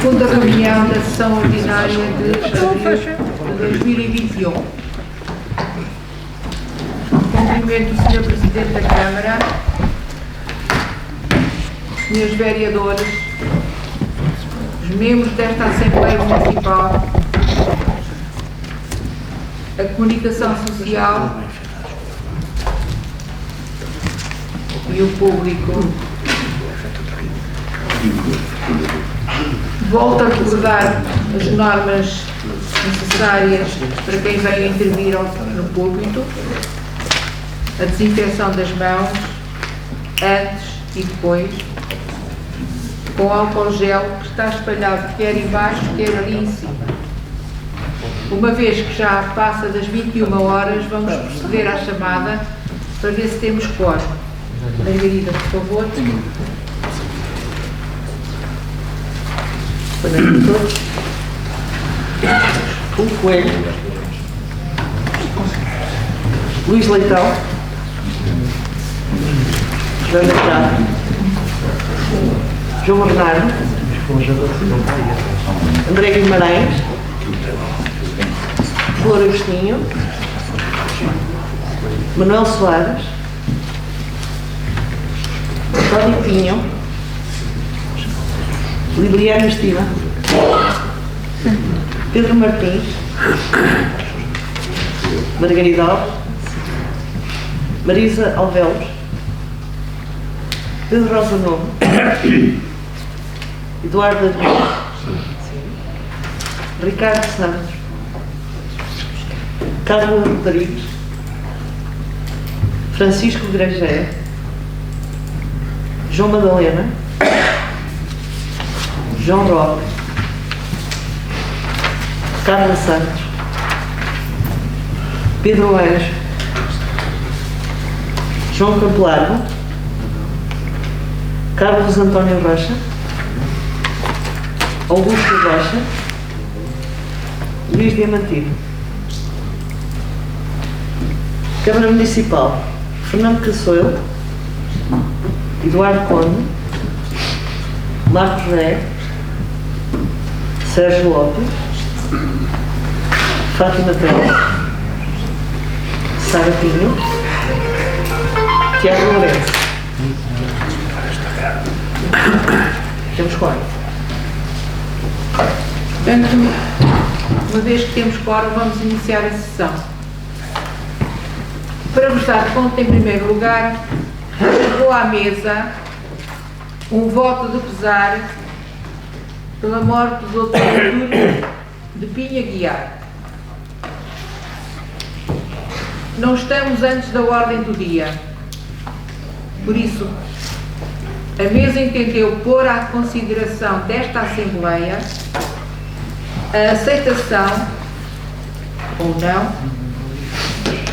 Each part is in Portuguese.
Segunda reunião da sessão ordinária de abril de 2021. Cumprimento o Sr. Presidente da Câmara, Srs. Vereadores, os membros desta Assembleia Municipal, a comunicação social e o público. Volto a recordar as normas necessárias para quem vem intervir no púlpito: a desinfecção das mãos antes e depois, com álcool gel que está espalhado quer embaixo, quer ali em cima. Uma vez que já passa das 21 horas, vamos proceder à chamada para ver se temos quórum. Margarida, por favor. Boa noite a todos. O Coelho, Luís Leitão, Joana Prado, João Bernardo, André Guimarães, Flor Agostinho, Manuel Soares, António Pinho, Liliana Estima, Pedro Martins, Margarida Alves, Marisa Alvelos, Pedro Rosa Novo, Eduardo Adriano, Ricardo Santos, Carlos Rodrigues, Francisco Grangeiro, João Madalena, João Roque, Carla Santos, Pedro Anjo, João Campelardo, Carlos António Rocha, Augusto Rocha, Luís Diamantino. Câmara Municipal: Fernando Cassoio, Eduardo Conde, Marcos Ré, Sérgio Lopes, Fátima Pérez, Sara Pinho, Tiago Lourenço. Temos quórum. Portanto, uma vez que temos quórum, vamos iniciar a sessão. Para vos dar conta, em primeiro lugar, chegou à mesa um voto de pesar pela morte do Dr. Artur de Pinha Guiar. Não estamos antes da ordem do dia. Por isso, a mesa entendeu pôr à consideração desta Assembleia a aceitação ou não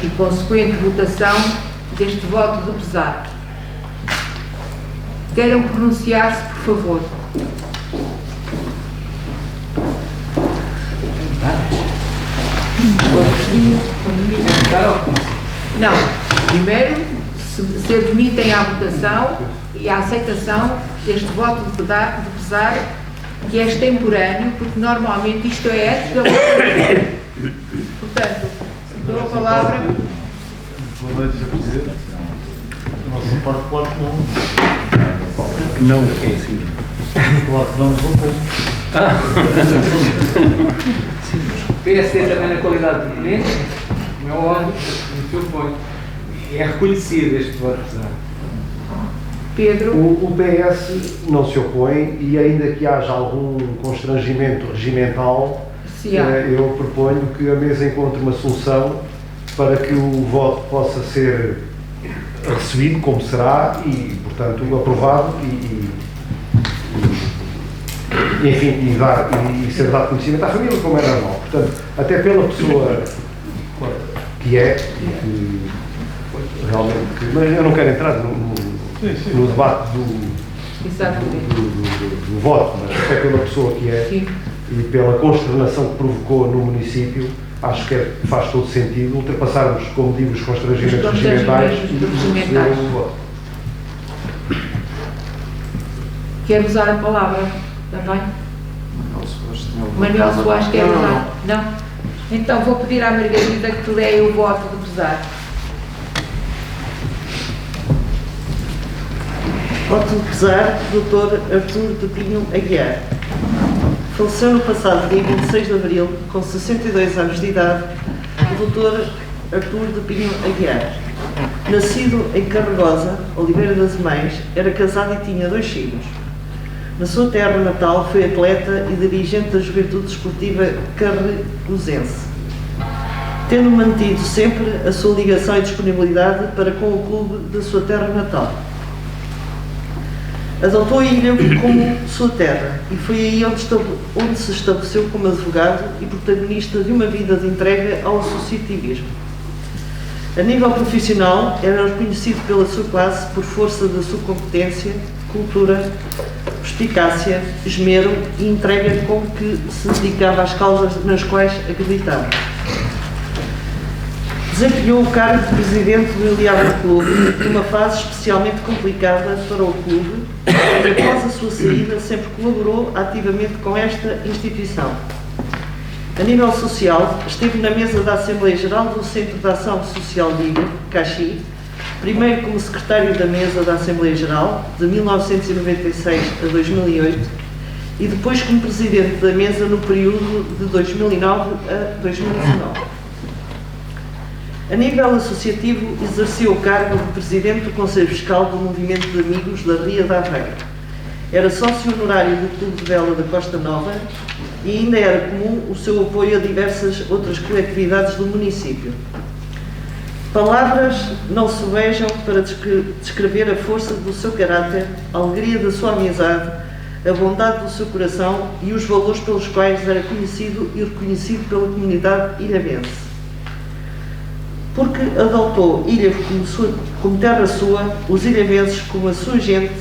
e consequente votação deste voto de pesar. Queiram pronunciar-se, por favor. Não. Primeiro, se admitem à votação e à aceitação deste voto de pesar, que é extemporâneo, porque normalmente isto é antes da votação. Portanto, dou a palavra. Boa noite, Sr. Presidente. A nossa parte claro que não é assim. Claro que não votou. PSD também na qualidade de ponente, como é óbvio, no seu ponto. É reconhecido este voto. Pedro. O PS não se opõe e ainda que haja algum constrangimento regimental, eu proponho que a mesa encontre uma solução para que o voto possa ser recebido como será e, portanto, aprovado enfim, e ser dado conhecimento à família como é normal. Portanto, até pela pessoa que é, que realmente, mas eu não quero entrar no debate do voto, mas até pela pessoa que é. Sim. E pela consternação que provocou no município, acho que faz todo sentido ultrapassarmos, como digo, os constrangimentos regimentais e dar o voto. Quero usar a palavra também? Manuel Soares quer usar? Não? Então vou pedir à Margarida que leia o voto de pesar. Voto de pesar do Dr. Artur de Pinho Aguiar. Faleceu no passado dia 26 de abril, com 62 anos de idade, o Dr. Artur de Pinho Aguiar. Nascido em Carregosa, Oliveira das Mães, era casado e tinha 2 filhos. Na sua terra natal foi atleta e dirigente da Juventude Desportiva Carregosense, tendo mantido sempre a sua ligação e disponibilidade para com o clube da sua terra natal. Adotou a ilha como sua terra e foi aí onde se estabeleceu como advogado e protagonista de uma vida de entrega ao associativismo. A nível profissional, era reconhecido pela sua classe por força da sua competência, cultura, perspicácia, esmero e entrega com que se dedicava às causas nas quais acreditava. Desempenhou o cargo de presidente do Iliável Clube numa fase especialmente complicada para o clube e após a sua saída sempre colaborou ativamente com esta instituição. A nível social, esteve na mesa da Assembleia Geral do Centro de Ação Social de Ilha, Caxi, primeiro como secretário da mesa da Assembleia Geral, de 1996 a 2008, e depois como presidente da mesa no período de 2009 a 2019. A nível associativo, exerceu o cargo de presidente do Conselho Fiscal do Movimento de Amigos da Ria da Aveira. Era sócio honorário do Clube de Vela da Costa Nova e ainda era comum o seu apoio a diversas outras coletividades do município. Palavras não se vejam para descrever a força do seu caráter, a alegria da sua amizade, a bondade do seu coração e os valores pelos quais era conhecido e reconhecido pela comunidade ilhavense. Porque adotou Ilha como terra sua, os ilhavenses como a sua gente,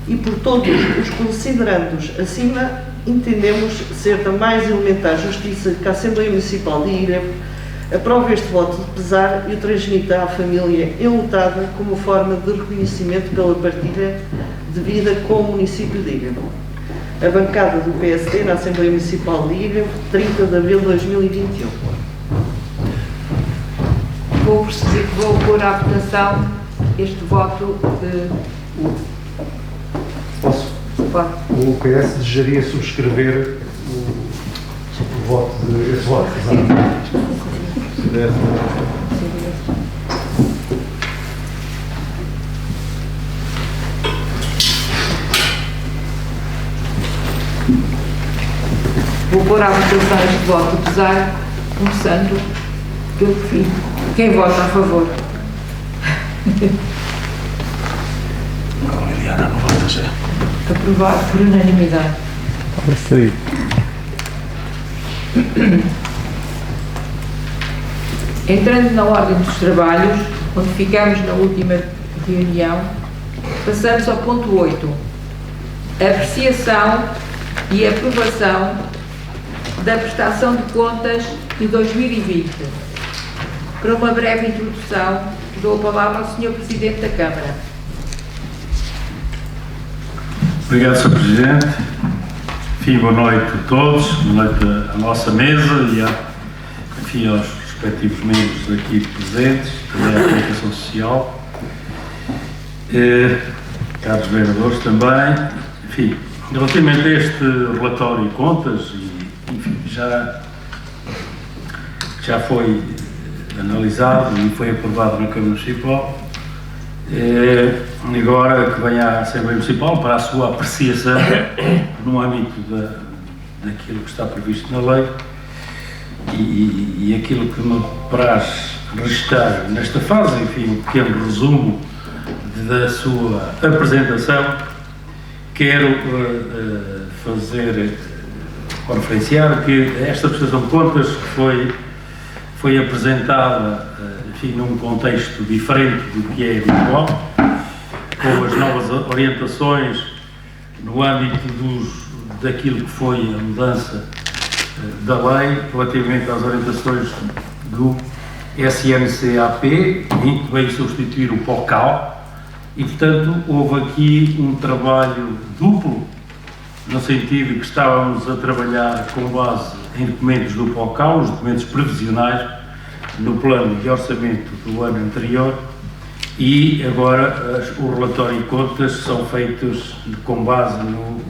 e por todos os considerando-os acima, entendemos ser da mais elementar justiça que a Assembleia Municipal de Ilha aprova este voto de pesar e o transmita à família enlutada como forma de reconhecimento pela partilha de vida com o município de Ilha. A bancada do PSD na Assembleia Municipal de Ilha, 30 de abril de 2021. Vou pôr à votação este voto de... Posso? O PS desejaria subscrever esse voto, exato. Vou pôr à votação este voto, pesar, começando pelo fim. Quem vota a favor? Liliana, não vota já. Aprovado por unanimidade. Entrando na ordem dos trabalhos, onde ficamos na última reunião, passamos ao ponto 8. Apreciação e aprovação da prestação de contas de 2020. Para uma breve introdução, dou a palavra ao Sr. Presidente da Câmara. Obrigado, Sr. Presidente. Enfim, boa noite a todos, boa noite à nossa mesa e aos respectivos membros aqui presentes, também à comunicação social, caros vereadores também. Enfim, relativamente a este relatório de contas, enfim, já foi analisado e foi aprovado na Câmara Municipal. Agora que vem à Assembleia Municipal para a sua apreciação no âmbito daquilo que está previsto na lei e aquilo que me apraz registrar nesta fase, enfim, um pequeno resumo da sua apresentação, quero referenciar que esta prestação de contas foi apresentada, enfim, num contexto diferente do que é habitual, com as novas orientações no âmbito daquilo que foi a mudança da lei, relativamente às orientações do SNCAP, que veio substituir o POCAL, e, portanto, houve aqui um trabalho duplo no sentido que estávamos a trabalhar com base em documentos do POCAL, os documentos previsionais, no plano de orçamento do ano anterior, e agora o relatório e contas são feitos com base no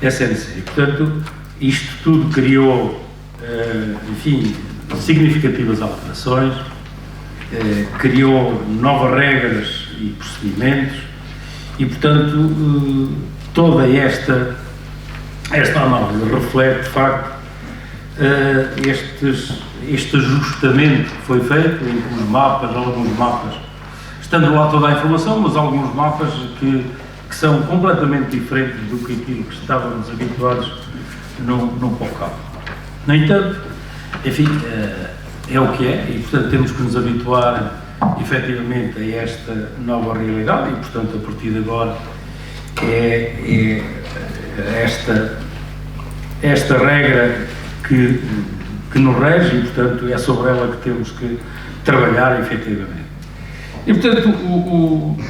SNC. Portanto, isto tudo criou, enfim, significativas alterações, criou novas regras e procedimentos e, portanto, toda esta análise reflete, de facto, este ajustamento que foi feito entre os mapas, alguns mapas, estando lá toda a informação, mas alguns mapas que são completamente diferentes do que aquilo que estávamos habituados no POCAL. No entanto, enfim, é o que é, e portanto temos que nos habituar efetivamente a esta nova realidade e portanto a partir de agora é esta regra que nos rege e portanto é sobre ela que temos que trabalhar efetivamente. E portanto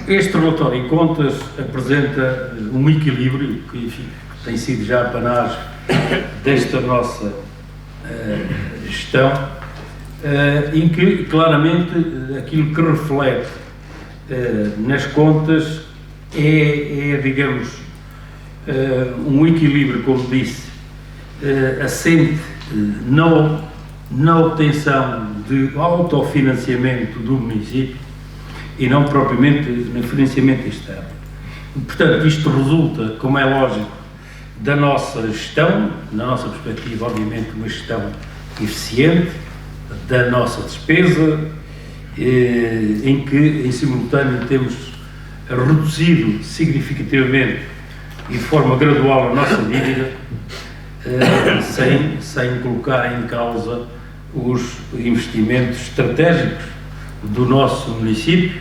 este relatório em contas apresenta um equilíbrio que, enfim, tem sido já a panagem desta nossa gestão, em que claramente aquilo que reflete nas contas é digamos, um equilíbrio, como disse, assente na obtenção de autofinanciamento do município e não propriamente no financiamento externo. Portanto, isto resulta, como é lógico, da nossa gestão, na nossa perspectiva, obviamente, uma gestão eficiente, da nossa despesa, em que, em simultâneo, temos reduzido significativamente e de forma gradual a nossa dívida, sem colocar em causa os investimentos estratégicos do nosso município,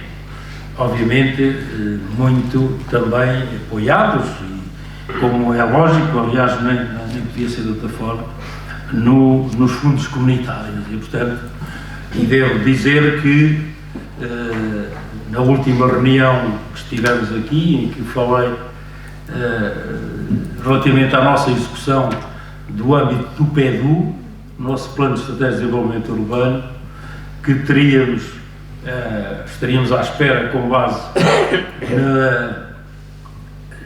obviamente muito também apoiados, e, como é lógico, aliás nem podia ser de outra forma, nos fundos comunitários. E, portanto, devo dizer que na última reunião que estivemos aqui, em que falei relativamente à nossa execução do âmbito do PEDU, nosso Plano de Estratégia de Desenvolvimento Urbano, que estaríamos à espera, com base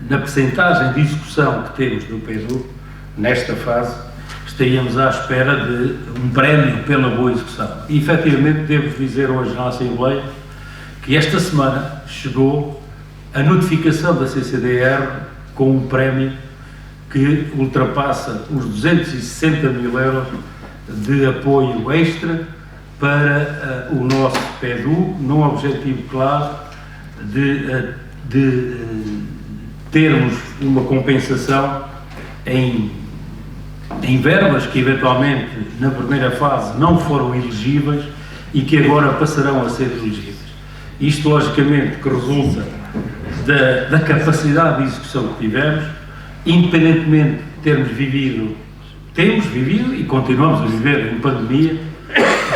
na percentagem de execução que temos do PEDU, nesta fase, estaríamos à espera de um prémio pela boa execução. E, efetivamente, devo dizer hoje na Assembleia que esta semana chegou a notificação da CCDR com um prémio que ultrapassa os 260 mil euros de apoio extra para o nosso PEDU, num objetivo claro de termos uma compensação em verbas que eventualmente na primeira fase não foram elegíveis e que agora passarão a ser elegíveis. Isto logicamente que resulta da capacidade de execução que tivemos, independentemente de termos vivido e continuamos a viver em pandemia,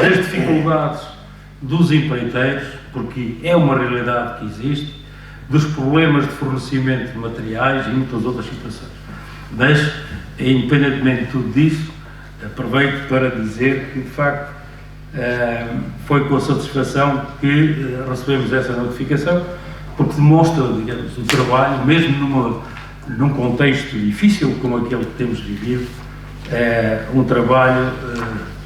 das dificuldades dos empreiteiros, porque é uma realidade que existe, dos problemas de fornecimento de materiais e muitas outras situações. Mas, independentemente de tudo disso, aproveito para dizer que, de facto, foi com satisfação que recebemos essa notificação, porque demonstra, digamos, o trabalho, mesmo num contexto difícil como aquele que temos vivido, um trabalho,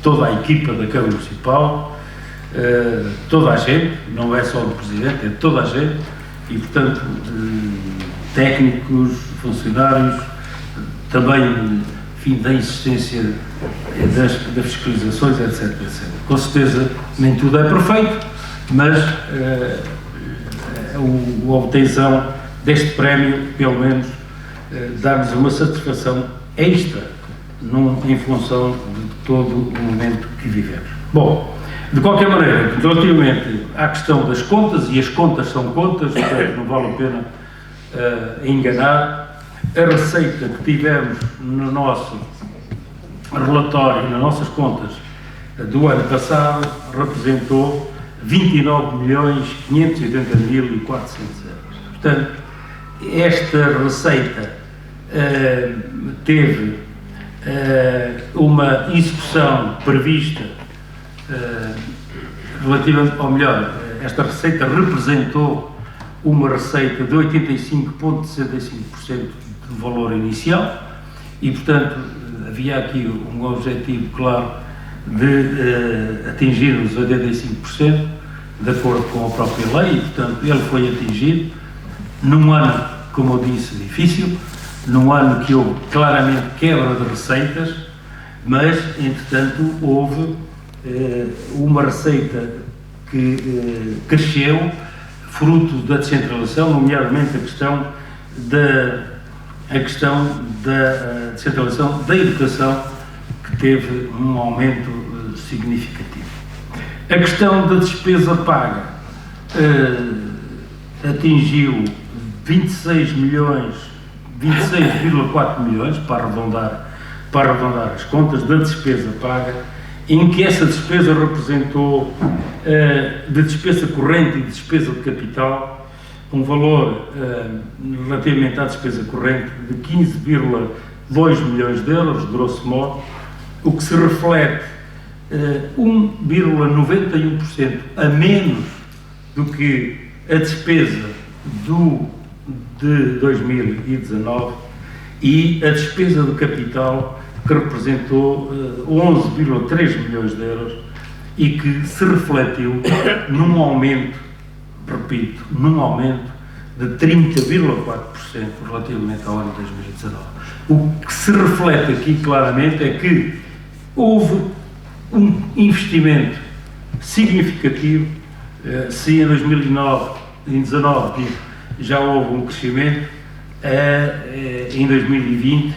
toda a equipa da Câmara Municipal, toda a gente, não é só o Presidente, é toda a gente, e, portanto, técnicos, funcionários, também, enfim, da existência das fiscalizações, etc, etc. Com certeza, nem tudo é perfeito, mas a obtenção deste prémio, pelo menos, dá-nos uma satisfação extra em função de todo o momento que vivemos. Bom, de qualquer maneira, relativamente à questão das contas, e as contas são contas, portanto não vale a pena enganar, a receita que tivemos no nosso relatório, nas nossas contas do ano passado, representou 29.580.400 euros. Portanto, esta receita teve uma execução prevista relativa, ou melhor, esta receita representou uma receita de 85,65% do valor inicial e, portanto, havia aqui um objetivo claro de atingir os 85% de acordo com a própria lei e, portanto, ele foi atingido num ano, como eu disse, difícil, num ano que houve claramente quebra de receitas, mas, entretanto, houve uma receita que cresceu fruto da descentralização, nomeadamente a questão da descentralização da educação, que teve um aumento significativo. A questão da despesa paga atingiu 26,4 milhões, para arredondar as contas da despesa paga, em que essa despesa representou de despesa corrente e de despesa de capital um valor relativamente à despesa corrente de 15,2 milhões de euros, grosso modo, o que se reflete 1,91% a menos do que a despesa de 2019 e a despesa do capital, que representou 11,3 milhões de euros e que se refletiu num aumento, repito, num aumento de 30,4% relativamente ao ano 2019. O que se reflete aqui claramente é que houve um investimento significativo, se em 2019 já houve um crescimento, em 2020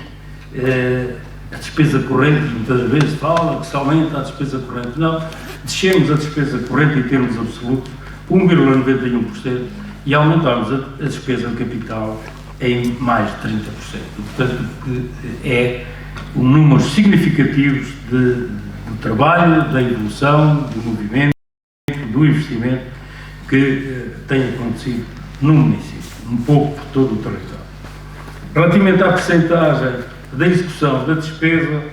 a despesa corrente, muitas vezes fala que se aumenta a despesa corrente. Não, descemos a despesa corrente em termos absolutos 1,91% e aumentámos a despesa de capital em mais de 30%. Portanto, é um número significativo do trabalho, da evolução, do movimento, do investimento que tem acontecido no município, um pouco por todo o território. Relativamente à percentagem da execução da despesa,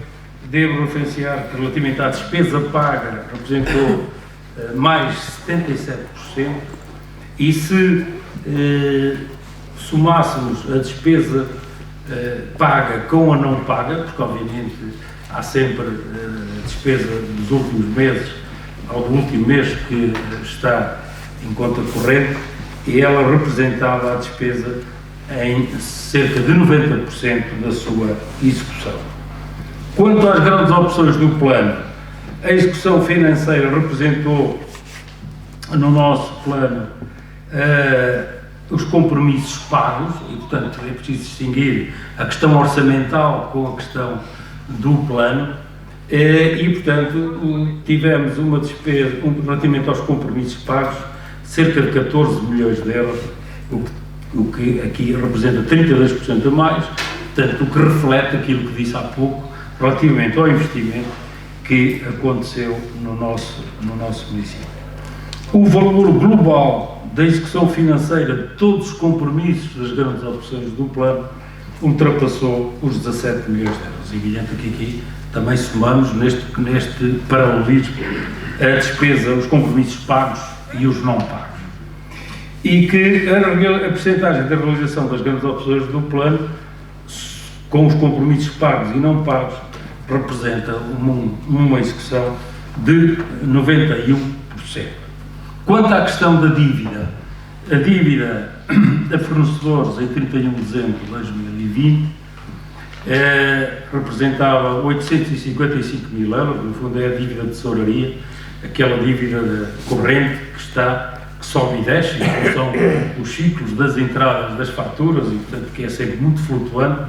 devo referenciar que relativamente à despesa paga representou mais 77%, e se somássemos a despesa paga com a não paga, porque obviamente há sempre despesa dos últimos meses ao do último mês que está em conta corrente, e ela representava a despesa em cerca de 90% da sua execução. Quanto às grandes opções do plano, a execução financeira representou no nosso plano os compromissos pagos, e portanto é preciso distinguir a questão orçamental com a questão do plano, e portanto tivemos uma despesa, relativamente aos compromissos pagos, cerca de 14 milhões de euros, o que aqui representa 32% a mais, portanto, o que reflete aquilo que disse há pouco, relativamente ao investimento que aconteceu no nosso município. O valor global da execução financeira de todos os compromissos das grandes opções do plano ultrapassou os 17 milhões de euros. É evidente que aqui também somamos neste paralelismo a despesa, os compromissos pagos e os não pagos. E que a percentagem da realização das grandes opções do plano, com os compromissos pagos e não pagos, representa uma execução de 91%. Quanto à questão da dívida, a dívida a fornecedores em 31 de dezembro de 2020 representava 855 mil euros, no fundo é a dívida de tesouraria, aquela dívida corrente que sobe e desce, que são os ciclos das entradas das faturas e, portanto, que é sempre muito flutuante,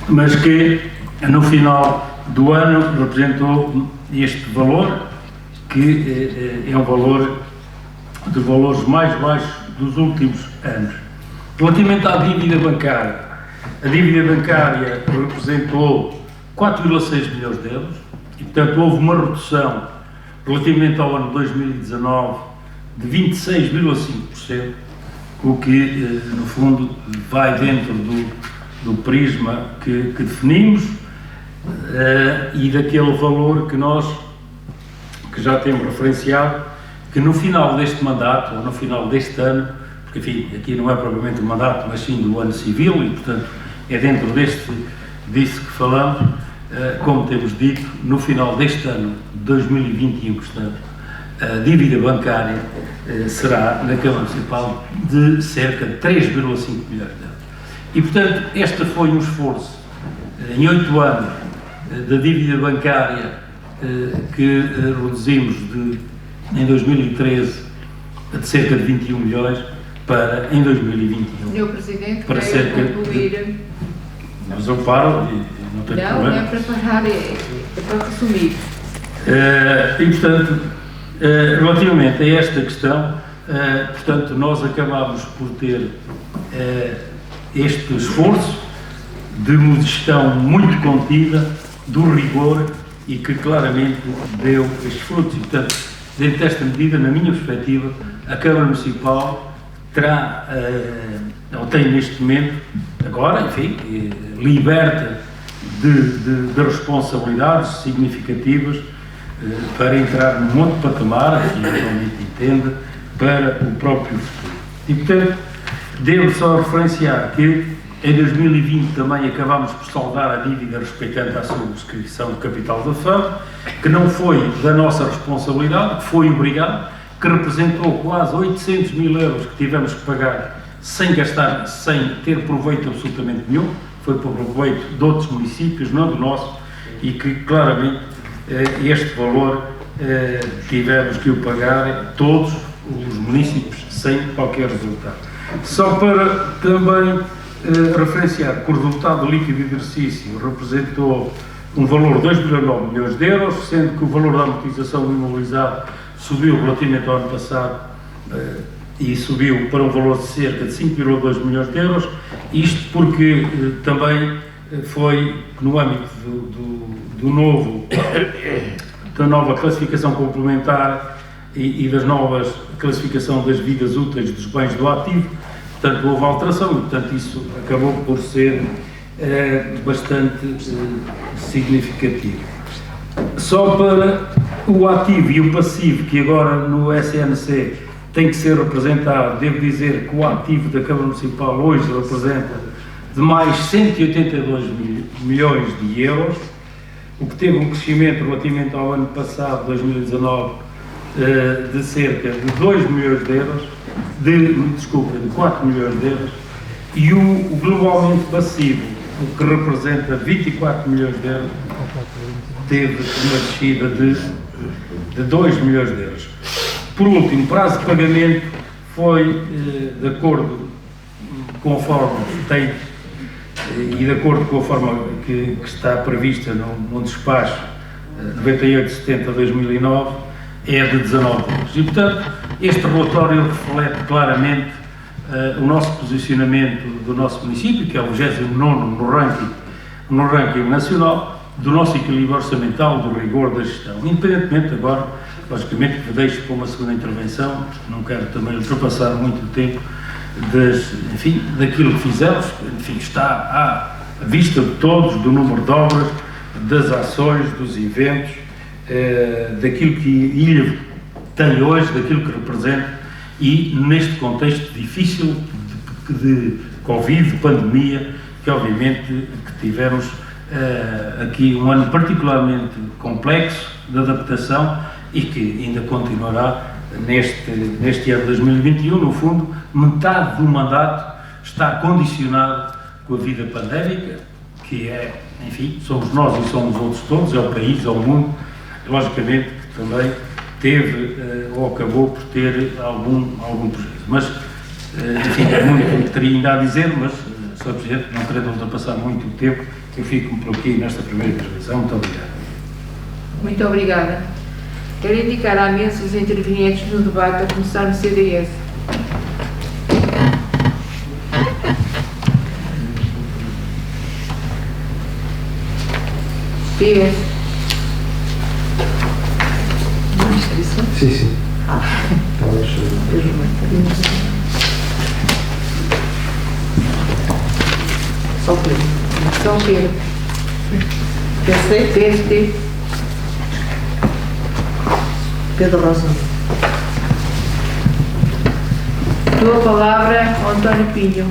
mas que no final do ano representou este valor, que é um valor dos valores mais baixos dos últimos anos. Relativamente à dívida bancária, a dívida bancária representou 4,6 milhões de euros e, portanto, houve uma redução relativamente ao ano 2019 de 26,5%, o que, no fundo, vai dentro do prisma que definimos e daquele valor que nós que já temos referenciado, que no final deste mandato, ou no final deste ano, porque, enfim, aqui não é propriamente o mandato, mas sim do ano civil, e, portanto, é dentro disso que falamos, como temos dito, no final deste ano, de 2021, portanto, a dívida bancária será, na Câmara Municipal, de cerca de 3,5 milhões de euros. E, portanto, este foi um esforço, em 8 anos, da dívida bancária que reduzimos em 2013 de cerca de 21 milhões para, em 2021, Senhor Presidente, para quero cerca concluir. Mas eu paro e não tem Não, problema. não é para parar, é para resumir. E, portanto, relativamente a esta questão, portanto, nós acabámos por ter este esforço de uma gestão muito contida, do rigor e que claramente deu estes frutos. E, portanto, dentro desta medida, na minha perspectiva, a Câmara Municipal terá, ou tem neste momento, agora, enfim, liberta de responsabilidades significativas para entrar num outro patamar, que realmente entende, para o próprio futuro. E, portanto, devo só referenciar que em 2020 também acabámos por saldar a dívida respeitante à subscrição de capital da FAM, que não foi da nossa responsabilidade, que foi obrigado, que representou quase 800 mil euros que tivemos que pagar sem gastar, sem ter proveito absolutamente nenhum, foi para o proveito de outros municípios, não do nosso, e que claramente este valor tivemos que o pagar todos os municípios sem qualquer resultado. Só para também referenciar que o resultado líquido de exercício representou um valor de 2,9 milhões de euros, sendo que o valor da amortização do imobilizado subiu relativamente ao ano passado e subiu para um valor de cerca de 5,2 milhões de euros, isto porque também foi no âmbito da nova classificação complementar e das novas classificação das vidas úteis dos bens do ativo. Portanto, houve alteração e, portanto, isso acabou por ser bastante significativo. Só para o ativo e o passivo, que agora no SNC tem que ser representado, devo dizer que o ativo da Câmara Municipal hoje representa de mais 182 milhões de euros, o que teve um crescimento relativamente ao ano passado, 2019, de cerca de 2 milhões de euros, de 4 milhões de euros, e o globalmente passivo, o que representa 24 milhões de euros, teve uma descida de 2 milhões de euros. Por último, prazo de pagamento foi, de acordo conforme tem e de acordo com a forma que está prevista no despacho 9870/2009, é de 19 dias. E, portanto, este relatório reflete claramente o nosso posicionamento do nosso município, que é o 29º no ranking nacional, do nosso equilíbrio orçamental, do rigor da gestão. Independentemente agora, logicamente, que deixo para uma segunda intervenção, não quero também ultrapassar muito o tempo, daquilo que fizemos, enfim, está à vista de todos, do número de obras, das ações, dos eventos, daquilo que Ilha tem hoje, daquilo que representa, e neste contexto difícil de Covid, de pandemia, que obviamente que tivemos aqui um ano particularmente complexo de adaptação e que ainda continuará neste ano de 2021. No fundo, metade do mandato está condicionado com a vida pandémica, que é, enfim, somos nós e somos outros todos, é o país, é o mundo, logicamente que também teve ou acabou por ter algum prejuízo. Mas, enfim, é muito que teria ainda a dizer, mas, Sr. Presidente, não querendo ultrapassar muito o tempo, eu fico por aqui nesta primeira intervenção. Muito obrigado. Muito obrigada. Quero indicar à mesa os intervenientes no debate, a começar no CDS. PS. Sim, sim. Só Pedro. São Pedro. PSD? PSD. Pedro Rosa. Dou a palavra ao António Pinho.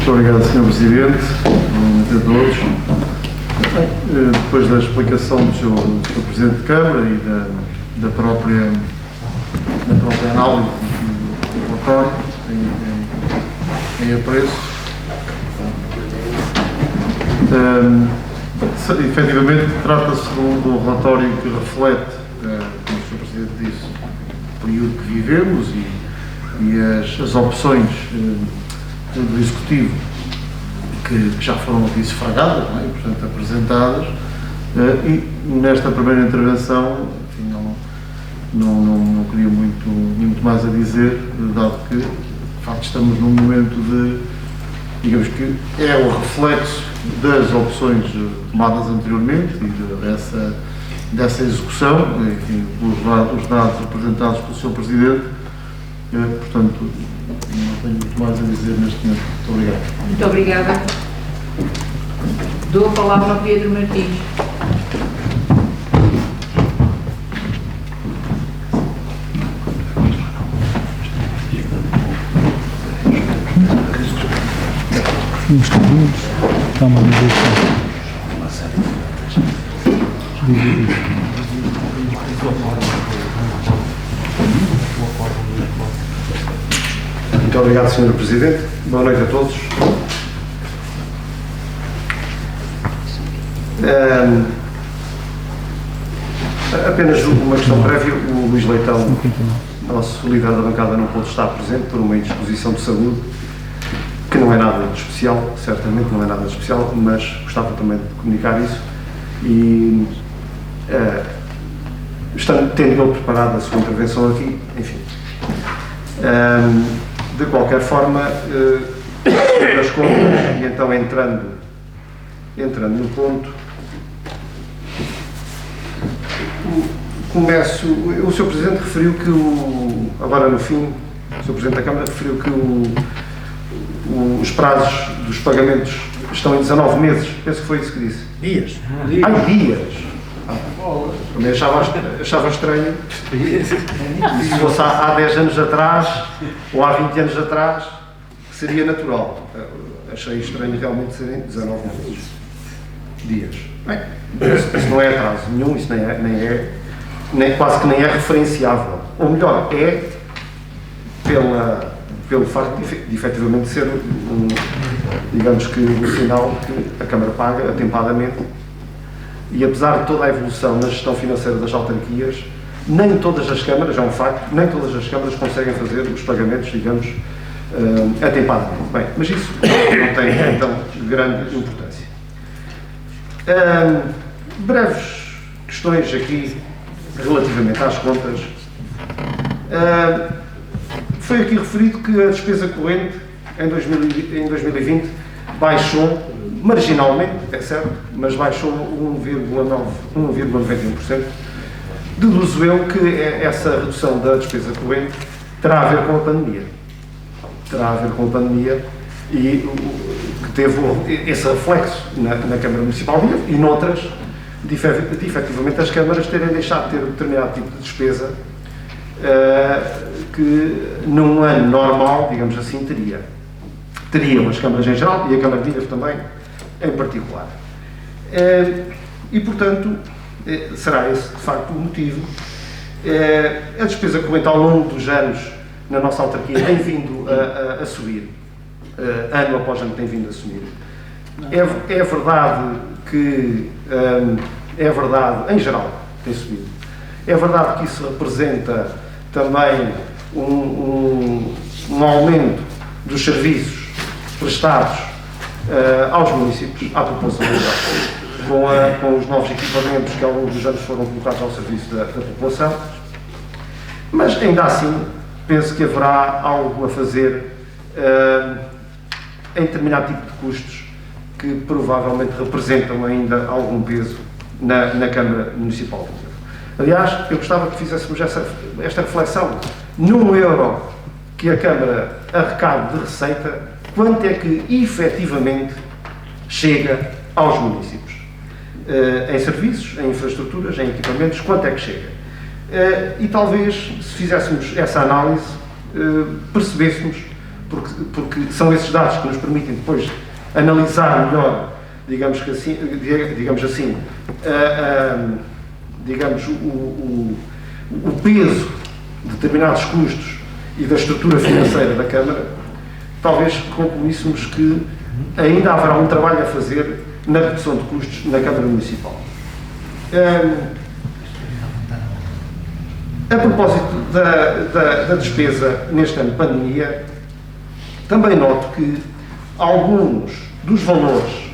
Muito obrigado, Sr. Presidente, a todos. Depois da explicação do Sr. Presidente de Câmara e da própria análise do relatório em apreço, efetivamente trata-se de um relatório que reflete, como o Sr. Presidente disse, o período que vivemos e as opções do Executivo que já foram aqui sufragadas, não é? E, portanto, apresentadas, e nesta primeira intervenção, enfim, não queria muito mais a dizer, dado que, de facto, estamos num momento de, digamos que é o reflexo das opções tomadas anteriormente e dessa execução, enfim, os dados apresentados pelo Sr. Presidente, portanto, não tenho muito mais a dizer neste momento. Muito obrigado. Muito obrigada. Dou a palavra ao Pedro Martins. Muito obrigado, Sr. Presidente. Boa noite a todos. Apenas uma questão prévia. O Luís Leitão, nosso líder da bancada, não pôde estar presente por uma indisposição de saúde, que não é nada de especial, certamente não é nada de especial, mas gostava também de comunicar isso. E, tendo ele preparado a sua intervenção aqui, enfim. De qualquer forma, sobre as contas, e então entrando no ponto, o Sr. Presidente referiu que agora no fim, o Sr. Presidente da Câmara referiu que os prazos dos pagamentos estão em 19 meses, penso que foi isso que disse. Dias. Ai, dias! Também achava estranho, se fosse há 10 anos atrás, ou há 20 anos atrás, seria natural. Achei estranho realmente serem 19 meses. Dias. Bem, isso não é atraso nenhum, isso quase que nem é referenciável. Ou melhor, é pelo facto de efetivamente ser digamos que um sinal que a Câmara paga atempadamente, e apesar de toda a evolução na gestão financeira das autarquias, nem todas as câmaras, é um facto, nem todas as câmaras conseguem fazer os pagamentos, digamos, atempadamente. Bem, mas isso não tem então grande importância. Breves questões aqui relativamente às contas. Foi aqui referido que a despesa corrente em 2020 baixou marginalmente, é certo, mas baixou 1,91%. Deduzo eu que essa redução da despesa corrente terá a ver com a pandemia. Terá a ver com a pandemia e que teve esse reflexo na Câmara Municipal e noutras, de efetivamente as câmaras terem deixado de ter determinado tipo de despesa que num ano normal, digamos assim, teriam as câmaras em geral e a Câmara de Ilhas também em particular. E, portanto, será esse, de facto, o motivo. A despesa corrente ao longo dos anos na nossa autarquia tem vindo a subir, ano após ano tem vindo a subir. É verdade que, em geral, tem subido. É verdade que isso representa também um aumento dos serviços prestados aos municípios, à população em geral. com os novos equipamentos que ao longo dos anos foram colocados ao serviço da população, mas ainda assim penso que haverá algo a fazer em determinado tipo de custos que provavelmente representam ainda algum peso na Câmara Municipal. Aliás, eu gostava que fizéssemos esta reflexão. Num euro que a Câmara arrecade de receita, quanto é que efetivamente chega aos municípios? Em serviços, em infraestruturas, em equipamentos, quanto é que chega? E talvez, se fizéssemos essa análise, percebêssemos, porque são esses dados que nos permitem depois analisar melhor, digamos o peso de determinados custos e da estrutura financeira da Câmara, talvez concluíssemos que ainda haverá um trabalho a fazer na redução de custos na Câmara Municipal. A propósito da despesa neste ano de pandemia, também noto que alguns dos valores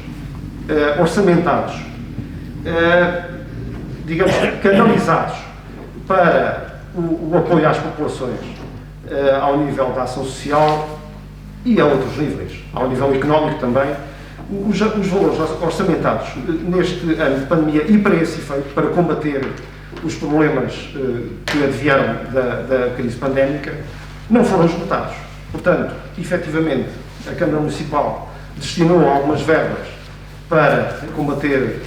orçamentados, digamos, canalizados para o apoio às populações ao nível da ação social e a outros níveis, ao nível económico também, os valores orçamentados neste ano de pandemia e para esse efeito, para combater os problemas que advieram da crise pandémica, não foram esgotados. Portanto, efetivamente, a Câmara Municipal destinou algumas verbas para combater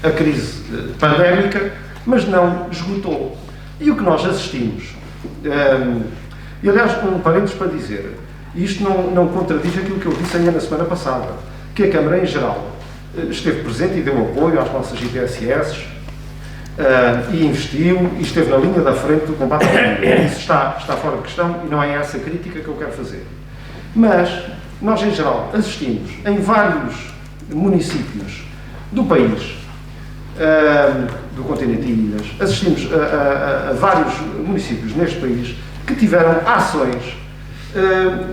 a crise pandémica, mas não esgotou. E o que nós assistimos, e aliás, um parênteses para dizer, isto não contradiz aquilo que eu disse ainda na semana passada, que a Câmara em geral esteve presente e deu apoio às nossas IPSS, e investiu e esteve na linha da frente do combate à pandemia. Isso está fora de questão e não é essa crítica que eu quero fazer. Mas nós, em geral, assistimos em vários municípios do país, do continente e ilhas, assistimos a vários municípios neste país que tiveram ações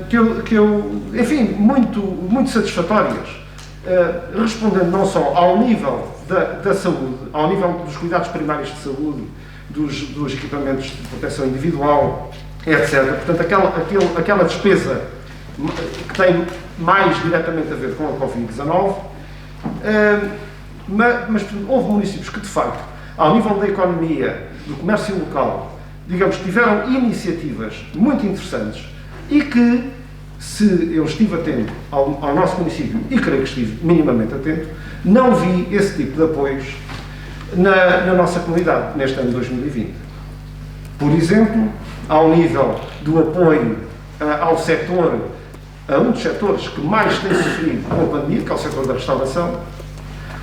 que eu enfim, muito satisfatórias, respondendo não só ao nível da saúde, ao nível dos cuidados primários de saúde, dos equipamentos de proteção individual, etc. Portanto, aquela despesa que tem mais diretamente a ver com a Covid-19, mas houve municípios que, de facto, ao nível da economia, do comércio local, digamos, tiveram iniciativas muito interessantes e que, se eu estive atento ao nosso município, e creio que estive minimamente atento, não vi esse tipo de apoios na nossa comunidade neste ano de 2020. Por exemplo, ao nível do apoio ao setor, a um dos setores que mais tem sofrido com a pandemia, que é o setor da restauração,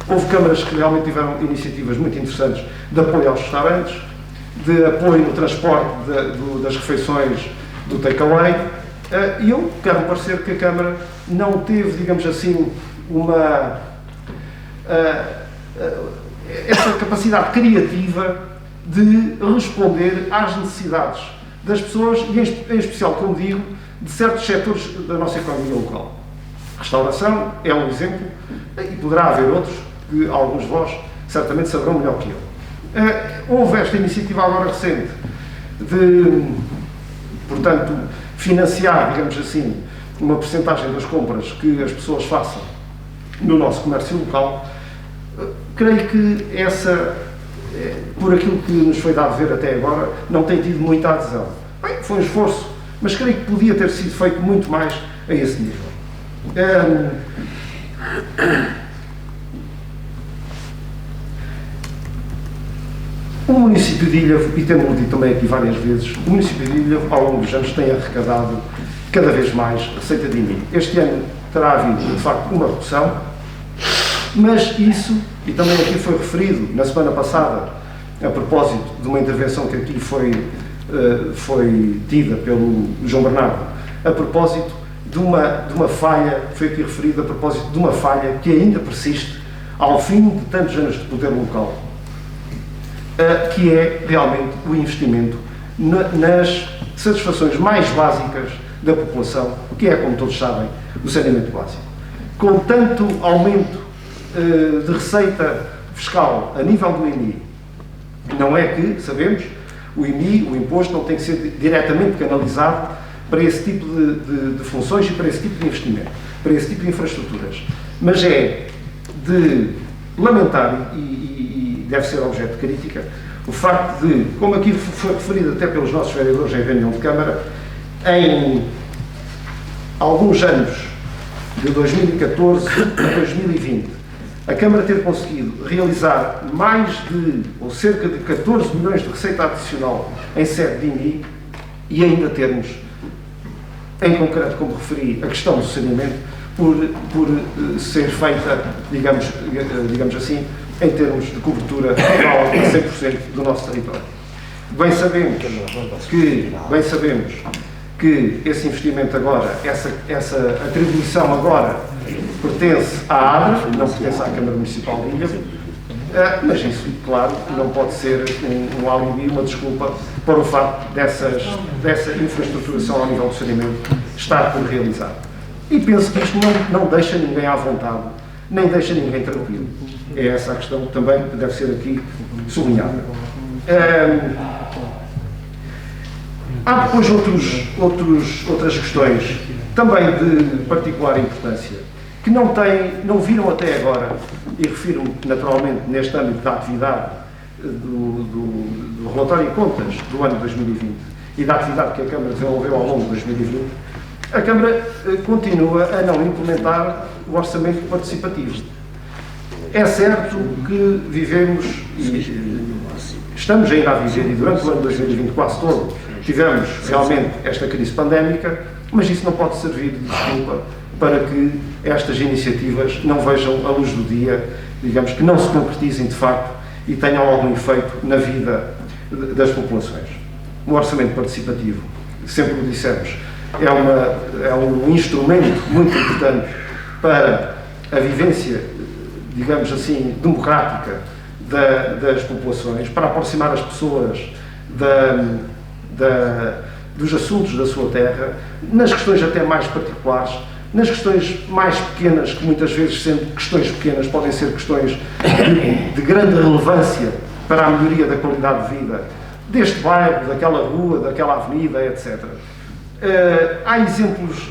houve câmaras que realmente tiveram iniciativas muito interessantes de apoio aos restaurantes, de apoio no transporte das refeições do takeaway. E eu quero parecer que a Câmara não teve, digamos assim, essa capacidade criativa de responder às necessidades das pessoas e, em especial, como digo, de certos setores da nossa economia local. Restauração é um exemplo, e poderá haver outros que alguns de vós certamente saberão melhor que eu. Houve esta iniciativa agora recente de, portanto, financiar, digamos assim, uma percentagem das compras que as pessoas façam no nosso comércio local. Creio que essa, por aquilo que nos foi dado ver até agora, não tem tido muita adesão. Bem, foi um esforço, mas creio que podia ter sido feito muito mais a esse nível. O município de Ilhavo, e temos dito também aqui várias vezes, o município de Ilhavo, ao longo dos anos, tem arrecadado cada vez mais receita de IMI. Este ano terá havido, de facto, uma redução, mas isso, e também aqui foi referido na semana passada, a propósito de uma intervenção que aqui foi tida pelo João Bernardo, a propósito de uma falha, foi aqui referido a propósito de uma falha que ainda persiste ao fim de tantos anos de poder local, que é realmente o investimento nas satisfações mais básicas da população, que é, como todos sabem, o saneamento básico. Com tanto aumento de receita fiscal a nível do IMI. Não é que, sabemos, o IMI, o imposto, não tem que ser diretamente canalizado para esse tipo de funções e para esse tipo de investimento, para esse tipo de infraestruturas. Mas é de lamentar, e deve ser objeto de crítica, o facto de, como aqui foi referido até pelos nossos vereadores em reunião de Câmara, em alguns anos, de 2014 a 2020, a Câmara ter conseguido realizar mais de, ou cerca de 14 milhões de receita adicional em sede de IMI e ainda termos, em concreto, como referi, a questão do saneamento, por ser feita, digamos assim, em termos de cobertura total a 100% do nosso território. Bem sabemos que esse investimento agora, essa atribuição agora pertence à ADRA, não pertence à Câmara Municipal de Ilha, mas isso, claro, não pode ser um alibi, uma desculpa para o facto dessa infraestruturação ao nível do saneamento estar por realizar. E penso que isto não deixa ninguém à vontade, nem deixa ninguém tranquilo. É essa a questão também que deve ser aqui sublinhada. Há depois outras questões, também de particular importância, que não viram até agora, e refiro-me naturalmente neste âmbito da atividade do relatório de contas do ano 2020 e da atividade que a Câmara desenvolveu ao longo de 2020, a Câmara continua a não implementar o orçamento participativo. É certo que vivemos, e estamos ainda a viver, e durante o ano 2020 quase todo, tivemos realmente esta crise pandémica, mas isso não pode servir de desculpa para que estas iniciativas não vejam a luz do dia, digamos, que não se concretizem de facto e tenham algum efeito na vida das populações. O orçamento participativo, sempre o dissemos, é um instrumento muito importante para a vivência, digamos assim, democrática das populações, para aproximar as pessoas dos assuntos da sua terra, nas questões até mais particulares, nas questões mais pequenas, que muitas vezes, sendo questões pequenas, podem ser questões de grande relevância para a melhoria da qualidade de vida deste bairro, daquela rua, daquela avenida, etc. Há exemplos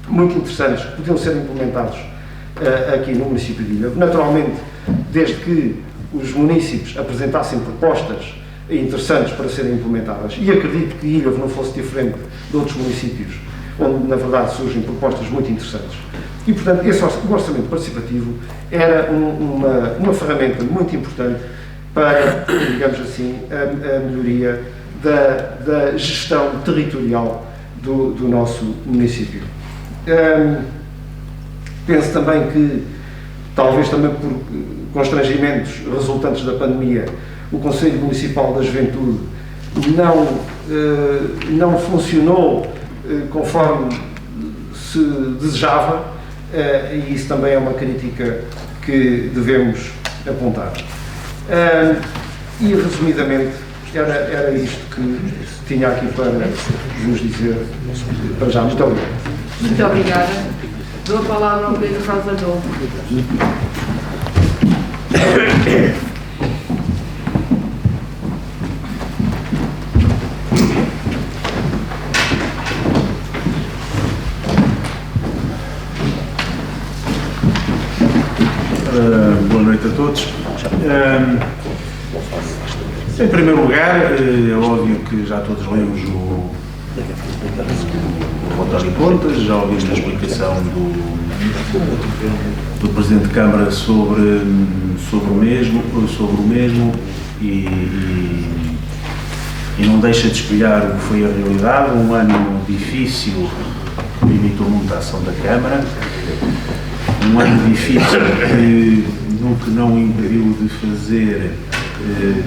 muito interessantes que podiam ser implementados aqui no município de Ilha. Naturalmente, desde que os municípios apresentassem propostas interessantes para serem implementadas, e acredito que Ilha não fosse diferente de outros municípios, onde na verdade surgem propostas muito interessantes. E portanto, o orçamento participativo era uma ferramenta muito importante para, digamos assim, a melhoria da gestão territorial do nosso município. Penso também que, talvez também por constrangimentos resultantes da pandemia, o Conselho Municipal da Juventude não funcionou conforme se desejava, e isso também é uma crítica que devemos apontar. E, resumidamente, era isto que tinha aqui para vos dizer para já. Muito obrigado. Muito obrigada. Dou a palavra ao Pedro Rosa Novo. Boa noite a todos. Em primeiro lugar, é óbvio que já todos lemos o relatório de contas, já ouvimos a explicação do Presidente de Câmara sobre o mesmo e não deixa de espelhar o que foi a realidade. Um ano difícil limitou muito a ação da Câmara, um ano difícil que no que não impediu de fazer,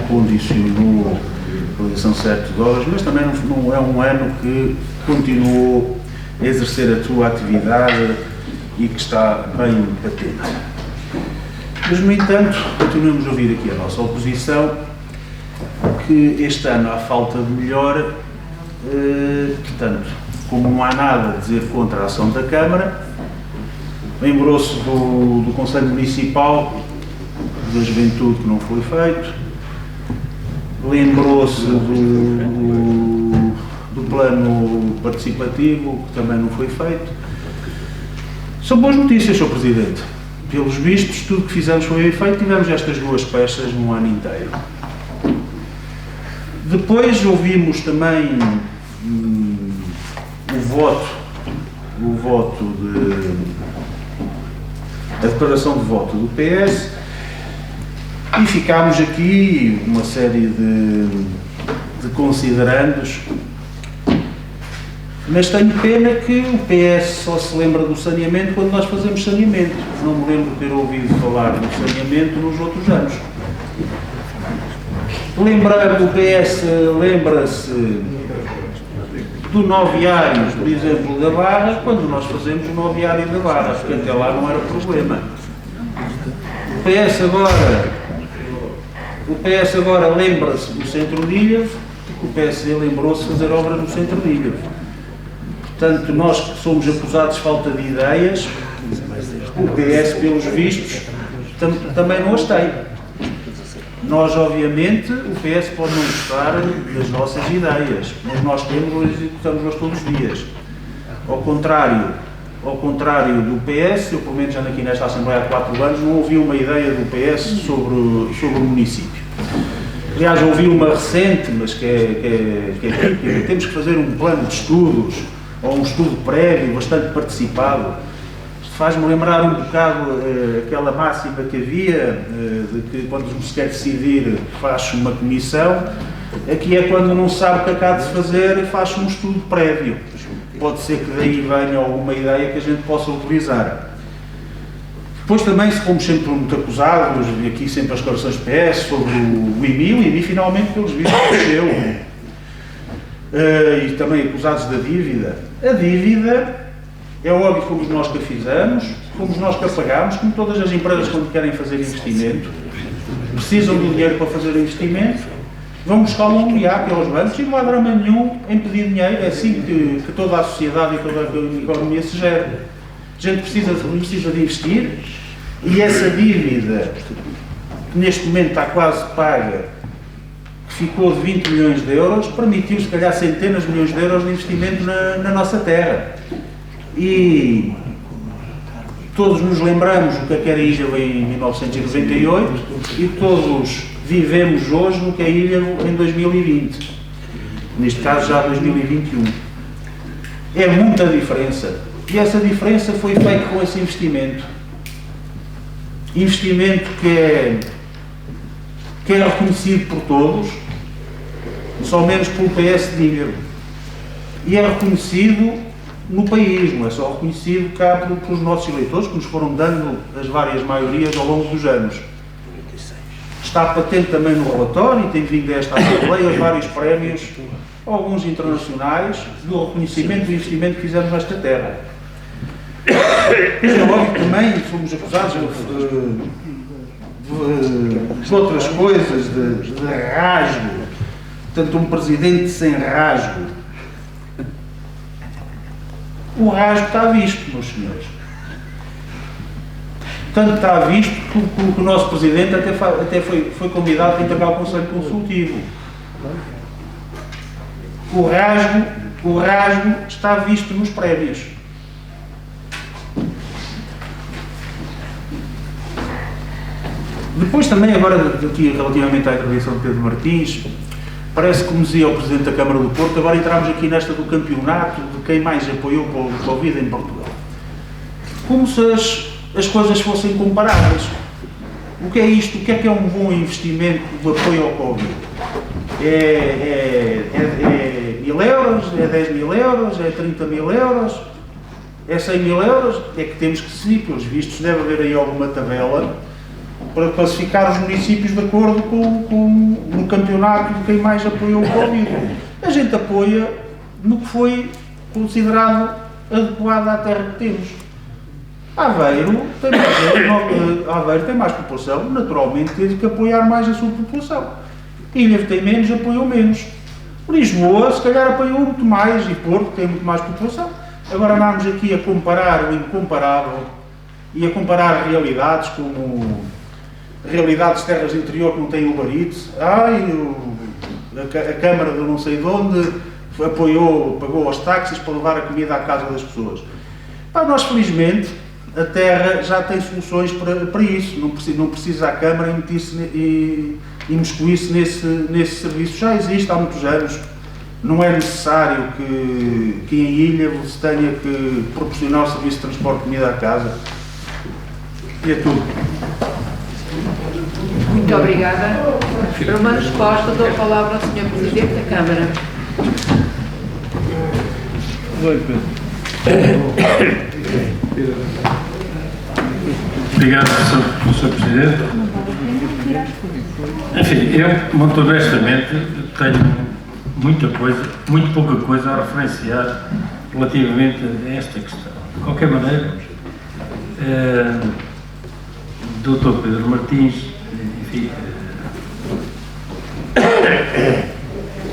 condicionou a realização de certas obras, mas também não é um ano que continuou a exercer a sua atividade e que está bem patente. Mas, no entanto, continuamos a ouvir aqui a nossa oposição, que este ano há falta de melhora, portanto, como não há nada a dizer contra a ação da Câmara, lembrou-se do Conselho Municipal da Juventude, que não foi feito, lembrou-se do plano participativo, que também não foi feito. São boas notícias, Sr. Presidente. Pelos vistos, tudo que fizemos foi bem feito, tivemos estas duas peças num ano inteiro. Depois ouvimos também a declaração de voto do PS e ficámos aqui uma série de considerandos, mas tenho pena que o PS só se lembra do saneamento quando nós fazemos saneamento. Não me lembro de ter ouvido falar do saneamento nos outros anos. O PS lembra-se do noviário, por exemplo, da Barra, quando nós fazemos o noviário da Barra, porque até lá não era problema. O PS agora lembra-se do Centro de Ilha, porque o PSD lembrou-se de fazer obras no Centro de Ilha. Portanto, nós que somos acusados de falta de ideias, o PS, pelos vistos, também não as tem. Nós, obviamente, o PS pode não gostar das nossas ideias, mas nós temos e executamos-las todos os dias. Ao contrário do PS, eu pelo menos ando aqui nesta Assembleia há 4 anos, não ouvi uma ideia do PS sobre o município. Aliás, ouvi uma recente, mas que é típica. Temos que fazer um plano de estudos, ou um estudo prévio, bastante participado. Isto faz-me lembrar um bocado aquela máxima que havia, de que quando se quer decidir faz-se uma comissão, aqui é quando não sabe o que acaba de fazer, faz-se um estudo prévio. Pode ser que daí venha alguma ideia que a gente possa utilizar. Depois também, se fomos sempre muito acusados, e aqui sempre as declarações PS sobre o IMI finalmente pelos vistos cresceu. E também acusados da dívida. A dívida é óbvio que fomos nós que a fizemos, fomos nós que a pagámos, como todas as empresas quando querem fazer investimento, precisam do dinheiro para fazer investimento, vão buscar um IAC aos bancos e não há drama nenhum em pedir dinheiro, é assim que toda a sociedade e toda a economia se gera. A gente precisa de investir e essa dívida, que neste momento está quase paga, que ficou de 20 milhões de euros, permitiu se calhar centenas de milhões de euros de investimento na nossa terra. E todos nos lembramos o que era a ilha em 1998 e todos vivemos hoje no que é a ilha em 2020. Neste caso já 2021. É muita diferença. E essa diferença foi feita com esse investimento. Investimento que é reconhecido por todos, só menos pelo PS de Ilha. E é reconhecido no país, não é só reconhecido cá pelos nossos eleitores, que nos foram dando as várias maiorias ao longo dos anos. Está patente também no relatório, e tem vindo a esta Assembleia os vários prémios, alguns internacionais, do reconhecimento do investimento que fizemos nesta terra. É óbvio que também fomos acusados de outras coisas, de rasgo, portanto um presidente sem rasgo. O rasgo está visto, meus senhores. Tanto está visto que o nosso presidente até foi convidado para integrar o Conselho Consultivo. O rasgo está visto nos prémios. Depois também, agora aqui relativamente à intervenção de Pedro Martins, parece que, como dizia o Presidente da Câmara do Porto, agora entramos aqui nesta do campeonato de quem mais apoiou o Covid em Portugal. Como se as coisas fossem comparáveis. O que é isto? O que é um bom investimento de apoio ao Covid? É 1.000 euros? É 10 mil euros? É 30 mil euros? É 100 mil euros? É que temos que seguir, pelos vistos, deve haver aí alguma tabela para classificar os municípios de acordo com o campeonato de quem mais apoiou o Covid. A gente apoia no que foi considerado adequado à terra que temos. Aveiro tem mais população, naturalmente teve que apoiar mais a sua população. Ilha que tem menos, apoiou menos. Lisboa, se calhar, apoiou muito mais, e Porto tem muito mais população. Agora andamos aqui a comparar o incomparável. e a comparar realidades como realidades de terras de interior que não têm Uber Eats. A Câmara de não sei de onde pagou aos táxis para levar a comida à casa das pessoas. Nós, felizmente, a Terra já tem soluções para isso, não precisa a Câmara emitir-se e imiscuir-se nesse serviço. Já existe há muitos anos, não é necessário que em Ilha se tenha que proporcionar o serviço de transporte de comida à casa. E é tudo. Muito obrigada. Para uma resposta, dou a palavra ao Sr. Presidente da Câmara. Obrigado, Sr. Presidente. Enfim, eu, muito honestamente, tenho muito pouca coisa a referenciar relativamente a esta questão. De qualquer maneira, Dr. Pedro Martins, enfim,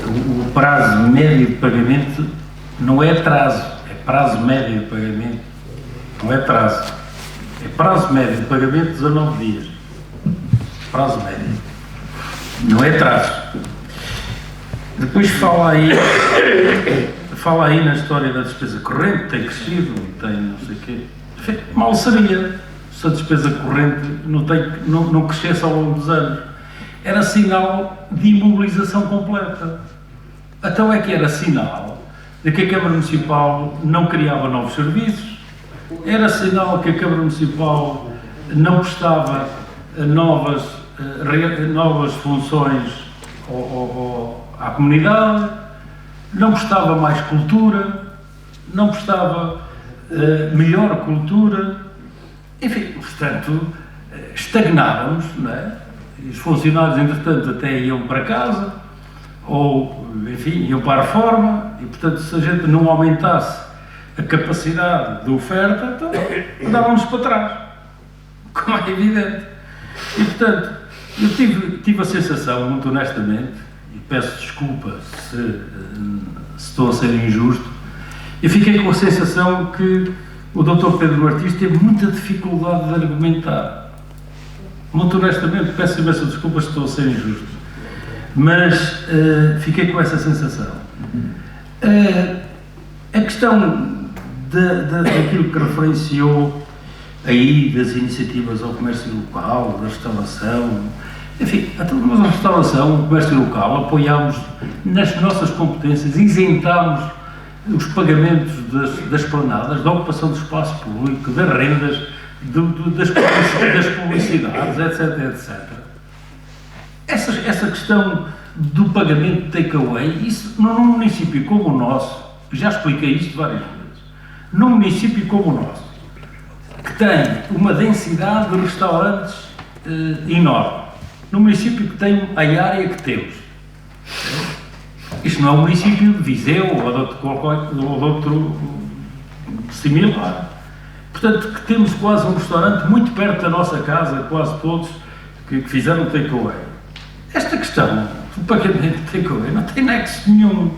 o prazo médio de pagamento não é atraso, é prazo médio de pagamento, não é atraso. É prazo médio de pagamento 19 dias. Prazo médio. Não é atraso. Depois fala aí na história da despesa corrente, tem crescido, tem não sei o quê. Enfim, mal seria se a despesa corrente não crescesse ao longo dos anos. Era sinal de imobilização completa. Então é que era sinal de que a Câmara Municipal não criava novos serviços, era sinal que a Câmara Municipal não prestava novas funções à comunidade, não prestava mais cultura, não prestava melhor cultura, enfim, portanto, estagnávamos, não é? Os funcionários, entretanto, até iam para casa, ou, enfim, iam para a reforma, e, portanto, se a gente não aumentasse a capacidade de oferta, então andávamos para trás, como é evidente. E, portanto, eu tive a sensação, muito honestamente, e peço desculpa se estou a ser injusto, eu fiquei com a sensação que o Dr. Pedro Martins teve muita dificuldade de argumentar. Muito honestamente, peço imensa desculpa se estou a ser injusto, mas fiquei com essa sensação. A questão daquilo que referenciou aí, das iniciativas ao comércio local, da restauração, enfim, a toda a restauração, o comércio local, apoiámos nas nossas competências, isentámos os pagamentos das planadas, da ocupação do espaço público, das rendas, das publicidades, etc. Essa questão do pagamento de takeaway, isso num município como o nosso, já expliquei isto várias vezes, num município como o nosso, que tem uma densidade de restaurantes enorme, num município que tem a área que temos, isto não é um município de Viseu ou de outro similar. Portanto, que temos quase um restaurante muito perto da nossa casa, quase todos que fizeram takeaway. Esta questão do pagamento de takeaway não tem nexo nenhum.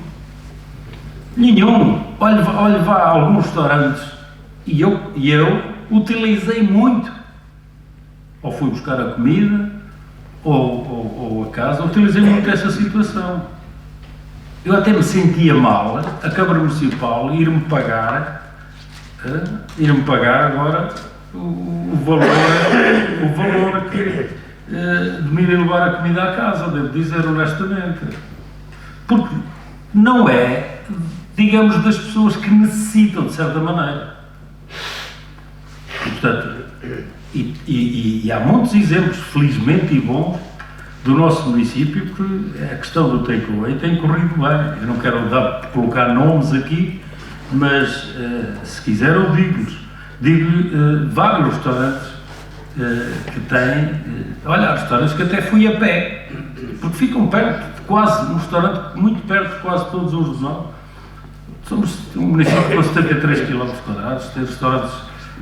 Olhe, vá a alguns restaurantes e eu utilizei muito. Ou fui buscar a comida, ou a casa, utilizei muito essa situação. Eu até me sentia mal, a Câmara Municipal ir-me pagar agora o valor de me ir levar a comida à casa, devo dizer honestamente. Porque não é, digamos, das pessoas que necessitam, de certa maneira. E, portanto, e há muitos exemplos, felizmente e bons, do nosso município que a questão do takeaway tem corrido bem. Eu não quero colocar nomes aqui, mas se quiser eu digo-lhe vários restaurantes que têm, olha, restaurantes que até fui a pé, porque ficam perto de quase, um restaurante muito perto de quase todos os de nós. Somos um município com 73 km², tem restaurantes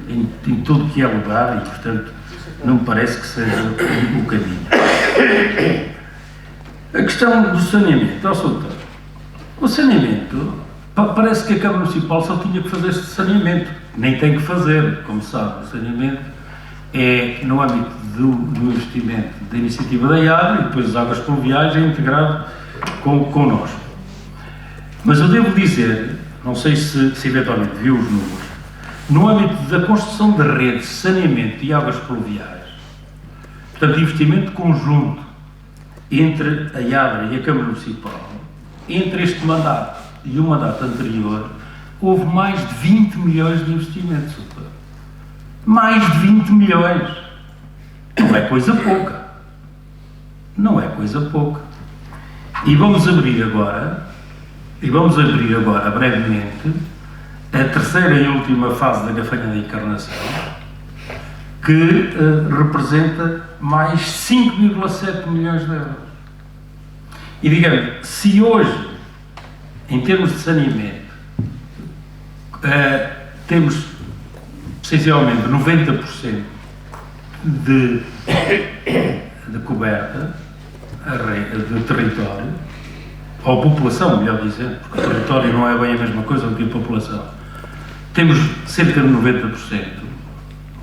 em tudo que é lugar e, portanto, não me parece que seja o caminho. A questão do saneamento, o saneamento, Parece que a Câmara Municipal só tinha que fazer este saneamento. Nem tem que fazer, como sabe, o saneamento é no âmbito do investimento da iniciativa da IADRA e depois as águas pluviais é integrado connosco. Mas eu devo dizer, não sei se eventualmente viu os números, no âmbito da construção de redes de saneamento e águas pluviais, portanto, investimento conjunto entre a IADRA e a Câmara Municipal, entre este mandato e o mandato anterior, houve mais de 20 milhões de investimentos. Mais de 20 milhões. Não é coisa pouca. Não é coisa pouca. E vamos abrir agora, brevemente, a terceira e última fase da Gafanha da Encarnação, que representa mais 5,7 milhões de euros. E digamos, se hoje, em termos de saneamento, temos essencialmente 90% de coberta de território, ou população, melhor dizendo, porque o território não é bem a mesma coisa do que a população. Temos cerca de 90%,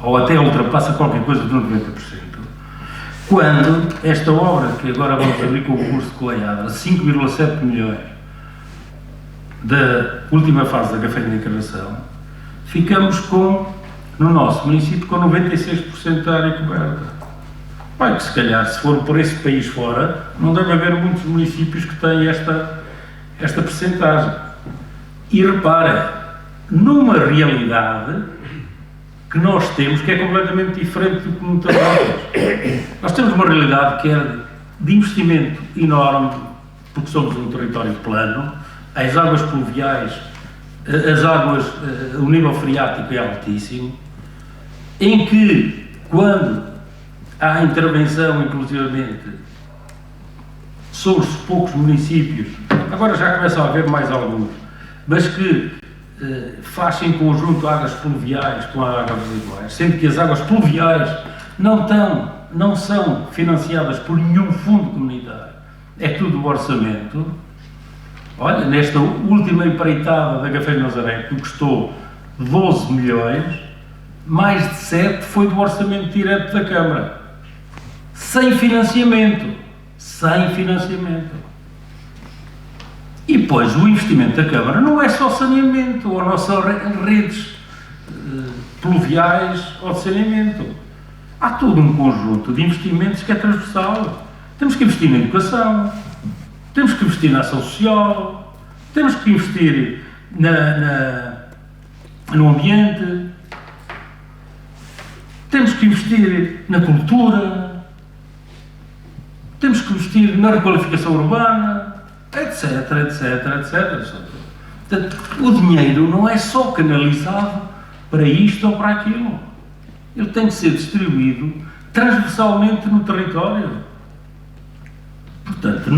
ou até ultrapassa qualquer coisa de 90%, quando esta obra, que agora vamos abrir com o concurso de Coaiada, 5,7 milhões, da última fase da Gafanha da Encarnação, ficamos no nosso município com 96% da área coberta. Bem, que se calhar, se for por esse país fora, não deve haver muitos municípios que têm esta percentagem. E repara, numa realidade que nós temos que é completamente diferente do que muitas outras. Nós temos uma realidade que é de investimento enorme, porque somos um território plano, as águas pluviais, o nível freático é altíssimo, em que, quando há intervenção, inclusivamente, sobre os poucos municípios, agora já começam a haver mais alguns, mas que faz em conjunto águas pluviais com águas residuais, sendo que as águas pluviais não são financiadas por nenhum fundo comunitário, é tudo o orçamento. Olha, nesta última empreitada da Gafanha de Nazaré, que custou 12 milhões, mais de 7 foi do orçamento direto da Câmara. Sem financiamento. E depois o investimento da Câmara não é só saneamento, ou não só redes pluviais ou de saneamento. Há todo um conjunto de investimentos que é transversal. Temos que investir na educação, temos que investir na ação social, temos que investir no ambiente, temos que investir na cultura, temos que investir na requalificação urbana, etc. Portanto, o dinheiro não é só canalizado para isto ou para aquilo. Ele tem que ser distribuído transversalmente no território. Portanto,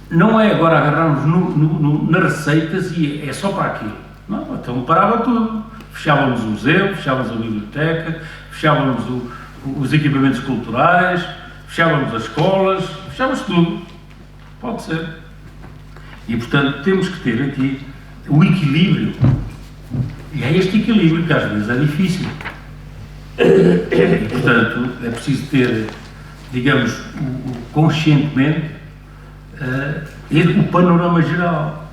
não é agora agarrarmos nas receitas e é só para aquilo. Não, então parava tudo. Fechávamos o museu, fechávamos a biblioteca, fechávamos os equipamentos culturais, fechávamos as escolas, fechávamos tudo. Pode ser. E, portanto, temos que ter aqui o equilíbrio. E é este equilíbrio que às vezes é difícil. E, portanto, é preciso ter, digamos, conscientemente o panorama geral.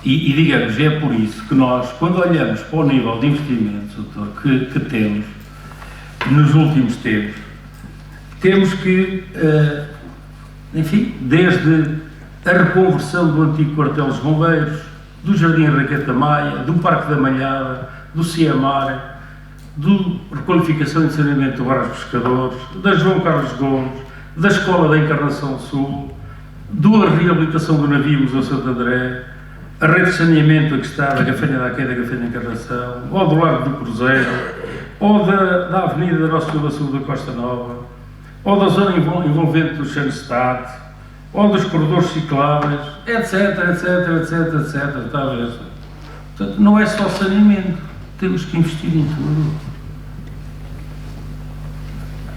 E, digamos, é por isso que nós, quando olhamos para o nível de investimentos, doutor, que temos nos últimos tempos, temos que, enfim, desde a reconversão do antigo quartel dos bombeiros, do Jardim Henriqueta Maia, do Parque da Malhada, do CIEMAR, da requalificação e saneamento do Bar dos Pescadores, da João Carlos Gomes, da Escola da Encarnação Sul, da reabilitação do navio Museu Santo André, a rede de saneamento que está da Gafanha da Queda, da Gafanha da Encarnação, ou do Largo do Cruzeiro, ou da Avenida da Nossa Senhora da Saúde da Costa Nova, ou da zona envolvente do Schanstatt, ou dos corredores cicláveis, etc. Está a ver? Portanto, não é só saneamento, temos que investir em tudo.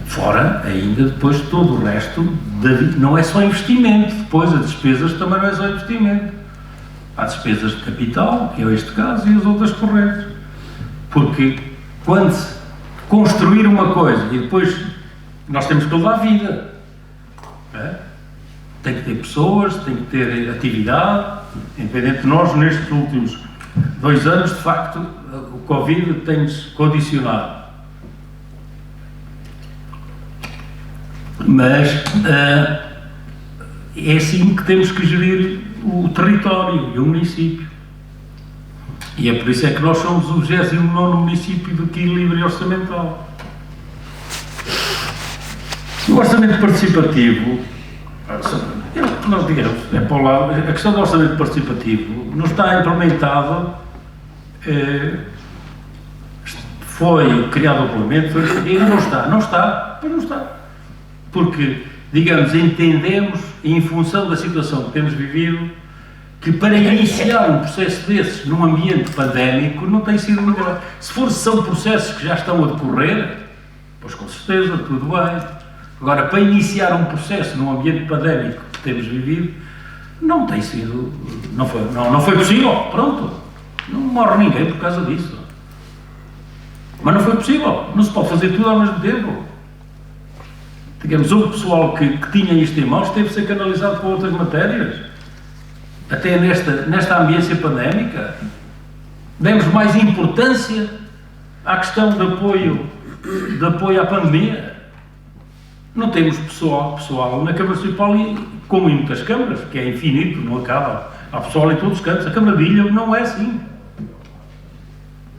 Fora, ainda depois, todo o resto, não é só investimento, depois as despesas também não é só investimento. Há despesas de capital, que é este caso, e as outras correntes. Porque quando se construir uma coisa e depois nós temos que levar vida, tem que ter pessoas, tem que ter atividade, independente de nós, nestes últimos 2 anos, de facto, o Covid tem-nos condicionado. Mas é assim que temos que gerir o território e o município. E é por isso é que nós somos o 29º município de equilíbrio orçamental. O orçamento participativo, nós digamos, é para o lado, a questão do orçamento participativo não está implementado, foi criado o Parlamento, e não está. Porque, digamos, entendemos, em função da situação que temos vivido, que para iniciar um processo desses num ambiente pandémico não tem sido muito bem. São processos que já estão a decorrer, pois com certeza, tudo bem. Agora, para iniciar um processo num ambiente pandémico que temos vivido, não tem sido, não foi possível, pronto. Não morre ninguém por causa disso. Mas não foi possível, não se pode fazer tudo ao mesmo tempo. Digamos, o pessoal que tinha isto em mãos teve de ser canalizado para outras matérias. Até nesta ambiência pandémica, demos mais importância à questão de apoio à pandemia. Não temos pessoal na Câmara Municipal, como em muitas câmaras, que é infinito, não acaba. Há pessoal em todos os cantos. A Câmara de Ilha não é assim.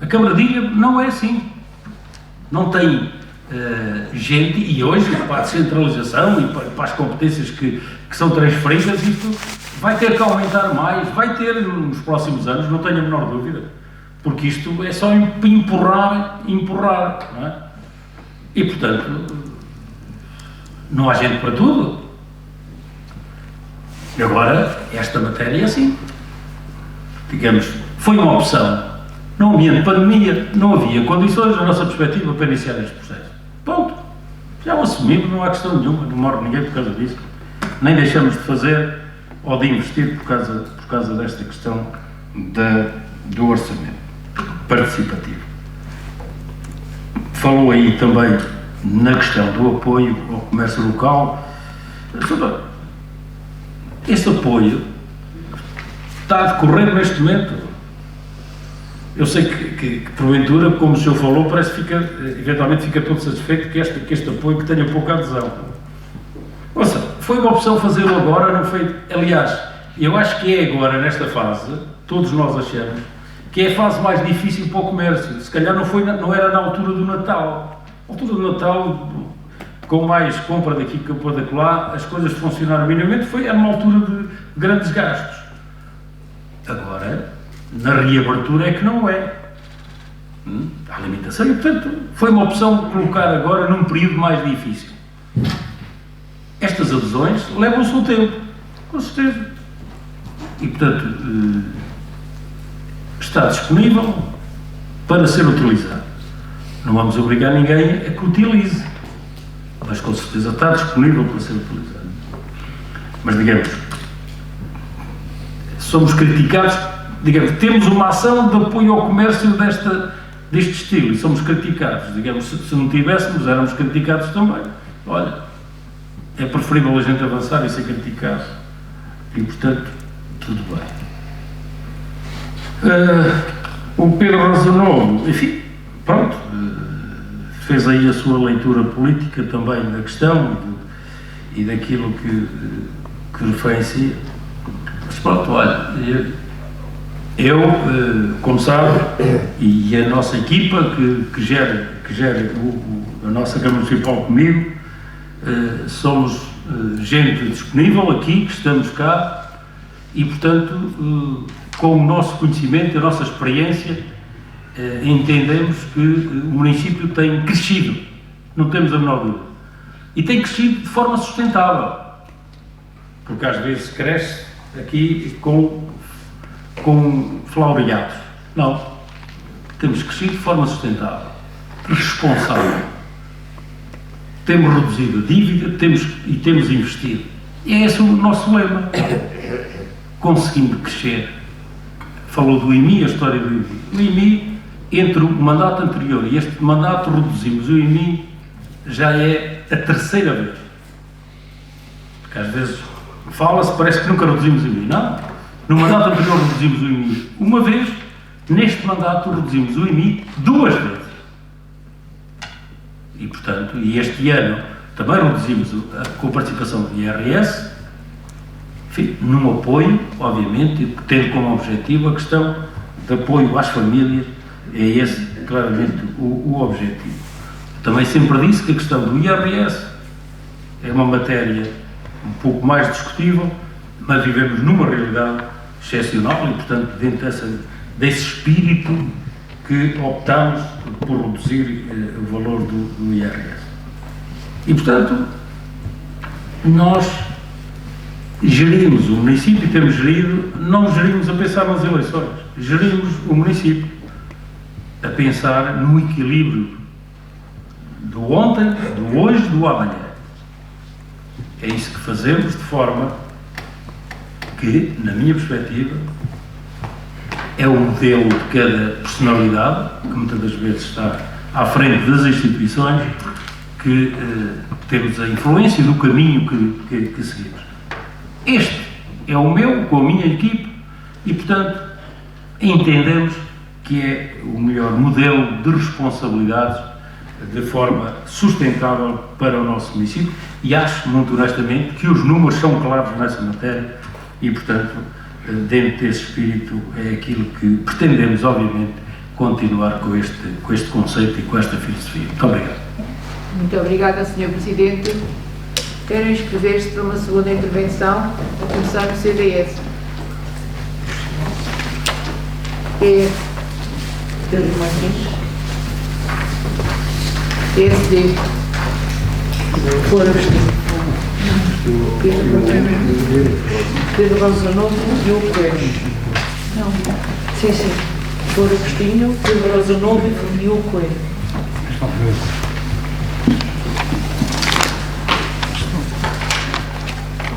A Câmara de Ilha não é assim. Não tem gente, e hoje, para a descentralização e para as competências que são transferidas, isto vai ter que aumentar mais, vai ter nos próximos anos, não tenho a menor dúvida, porque isto é só empurrar, não é? E, portanto, não há gente para tudo. Agora, esta matéria é assim. Digamos, foi uma opção. No ambiente de pandemia, não havia condições, da nossa perspectiva, para iniciar este processo. Ponto. Já o assumimos, não há questão nenhuma, não morre ninguém por causa disso. Nem deixamos de fazer ou de investir por causa desta questão do orçamento participativo. Falou aí também na questão do apoio ao comércio local. Esse apoio está a decorrer neste momento. Eu sei que porventura, como o senhor falou, parece que eventualmente fica todo satisfeito que este apoio que tenha pouca adesão. Ouça, foi uma opção fazê-lo agora, não foi? Aliás, eu acho que é agora, nesta fase, todos nós achamos, que é a fase mais difícil para o comércio. Se calhar não era na altura do Natal. Na altura do Natal, com mais compra daqui, compra daquela, as coisas funcionaram minimamente, era uma altura de grandes gastos. Agora, na reabertura é que não é. Há limitação e, portanto, foi uma opção colocar agora num período mais difícil. Estas adesões levam-se um tempo, com certeza. E, portanto, está disponível para ser utilizado. Não vamos obrigar ninguém a que utilize, mas com certeza está disponível para ser utilizado. Mas, digamos, somos criticados, digamos, temos uma ação de apoio ao comércio deste estilo e somos criticados. Digamos, se não tivéssemos, éramos criticados também. Olha, é preferível a gente avançar e ser criticado. E, portanto, tudo bem. O Pedro razonou, enfim, pronto, fez aí a sua leitura política também da questão e daquilo que referencia. Mas pronto, olha, eu, como sabe, e a nossa equipa que gera a nossa Câmara Municipal comigo, somos gente disponível aqui, que estamos cá, e, portanto, com o nosso conhecimento, a nossa experiência, entendemos que o município tem crescido, não temos a menor dúvida, e tem crescido de forma sustentável, porque às vezes cresce aqui com floreados. Não, temos crescido de forma sustentável e responsável. Temos reduzido a dívida e temos investido. E é esse o nosso lema. Conseguindo crescer falou do IMI, a história do IMI. O IMI, entre o mandato anterior e este mandato, reduzimos o IMI, já é a terceira vez. Porque às vezes fala-se, parece que nunca reduzimos o IMI. Não. No mandato anterior reduzimos o IMI uma vez, neste mandato reduzimos o IMI 2 vezes. E, portanto, este ano também reduzimos com a participação do IRS, enfim, num apoio, obviamente, tendo como objetivo a questão de apoio às famílias, é esse claramente o objetivo. Também sempre disse que a questão do IRS é uma matéria um pouco mais discutível, mas vivemos numa realidade excepcional e, portanto, dentro desse espírito que optamos por reduzir o valor do IRS. E, portanto, nós gerimos o município, temos gerido, não gerimos a pensar nas eleições, gerimos o município a pensar no equilíbrio do ontem, do hoje, do amanhã. É isso que fazemos, de forma que, na minha perspectiva, é o modelo de cada personalidade, que muitas das vezes está à frente das instituições, que temos a influência do caminho que seguimos. Este é o meu, com a minha equipe, e, portanto, entendemos que é o melhor modelo de responsabilidades de forma sustentável para o nosso município, e acho, muito honestamente, que os números são claros nessa matéria e, portanto, dentro desse espírito é aquilo que pretendemos, obviamente, continuar com este conceito e com esta filosofia. Muito obrigado. Muito obrigada, Sr. Presidente. Querem inscrever-se para uma segunda intervenção, a começar no CDS. Pedro Martins. PSD. Fora Agostinho. Pedro Rosa Novo e o Coelho. Não. Sim, sim. Fora Agostinho, Pedro Rosa Novo e o Coelho.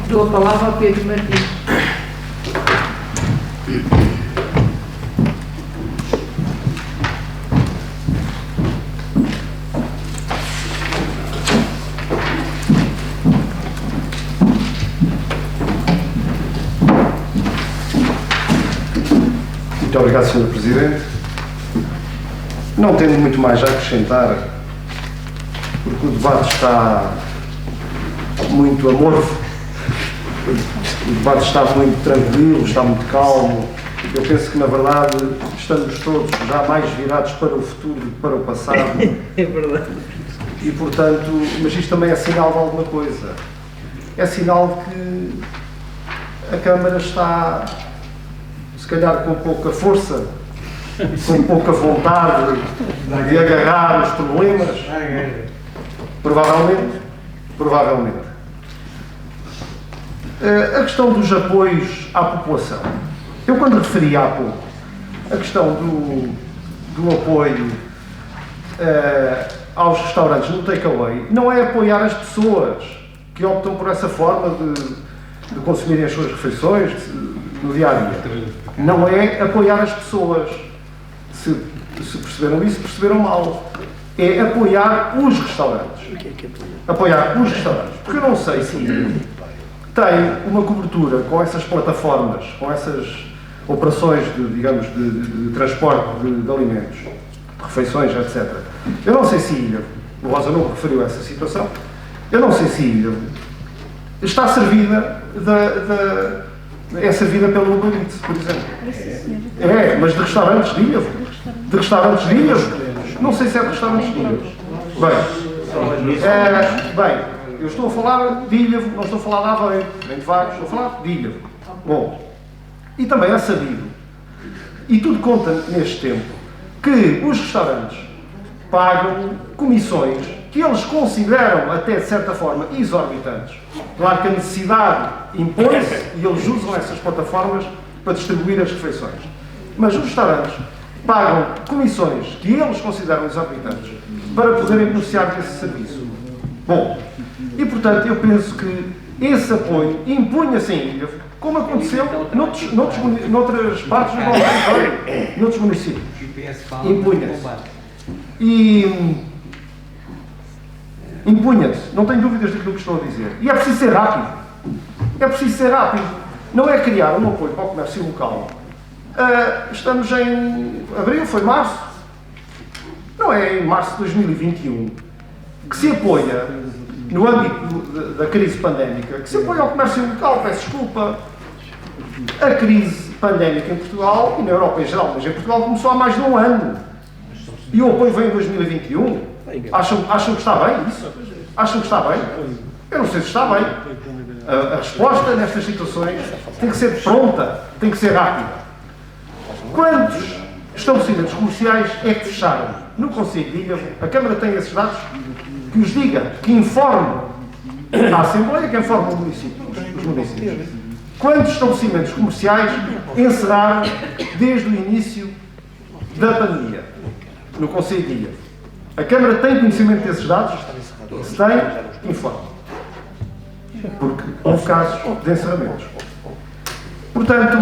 Dou a palavra ao Pedro Martins. Muito obrigado, Sr. Presidente. Não tendo muito mais a acrescentar, porque o debate está muito amorfo, o debate está muito tranquilo, está muito calmo. Eu penso que, na verdade, estamos todos já mais virados para o futuro do que para o passado. É verdade. E, portanto, mas isto também é sinal de alguma coisa. É sinal de que a Câmara está, se calhar, com pouca força, com pouca vontade de agarrar os problemas. Provavelmente. A questão dos apoios à população. Eu, quando referi há pouco a questão do apoio aos restaurantes no takeaway, não é apoiar as pessoas que optam por essa forma de consumirem as suas refeições no dia-a-dia. Não é apoiar as pessoas. Se perceberam isso, perceberam mal. É apoiar os restaurantes. Apoiar os restaurantes. Porque eu não sei se tem uma cobertura com essas plataformas, com essas operações de transporte de alimentos, de refeições, etc. Eu não sei se o Rosa não referiu essa situação, eu não sei se está servida é servida pelo Uber Eats, por exemplo. É, mas de restaurantes de Ilhavo. De restaurantes de Ilhavo. Não sei se é de restaurantes de Ilhavo. Bem, eu estou a falar de Ilhavo, não estou a falar de Aveiro, nem de Vagos, estou a falar de Ilhavo. Bom, e também é sabido, e tudo conta neste tempo, que os restaurantes pagam comissões que eles consideram, até de certa forma, exorbitantes. Claro que a necessidade impõe-se e eles usam essas plataformas para distribuir as refeições. Mas os restaurantes pagam comissões que eles consideram exorbitantes para poderem beneficiar desse serviço. Bom, e portanto eu penso que esse apoio impunha-se em Ilhavo como aconteceu noutras partes do nosso território, noutros municípios. Impunha-se. E impunha-se, não tenho dúvidas daquilo que estou a dizer. E é preciso ser rápido. É preciso ser rápido. Não é criar um apoio para o comércio local. Estamos em abril, foi março. Não é em março de 2021 que se apoia, no âmbito da crise pandémica, que se apoia ao comércio local. Peço desculpa. A crise pandémica em Portugal e na Europa em geral, mas em Portugal começou há mais de um ano. E o apoio vem em 2021. Acham que está bem isso? Acham que está bem? Eu não sei se está bem. A resposta nestas situações tem que ser pronta, tem que ser rápida. Quantos estabelecimentos comerciais é que fecharam? No Conselho de Ilha, a Câmara tem esses dados, que os diga, que informe a Assembleia, que informe os municípios. Quantos estabelecimentos comerciais encerraram desde o início da pandemia? No Conselho de Ilha. A Câmara tem conhecimento desses dados? Se tem, informe. Porque houve casos de encerramentos. Portanto,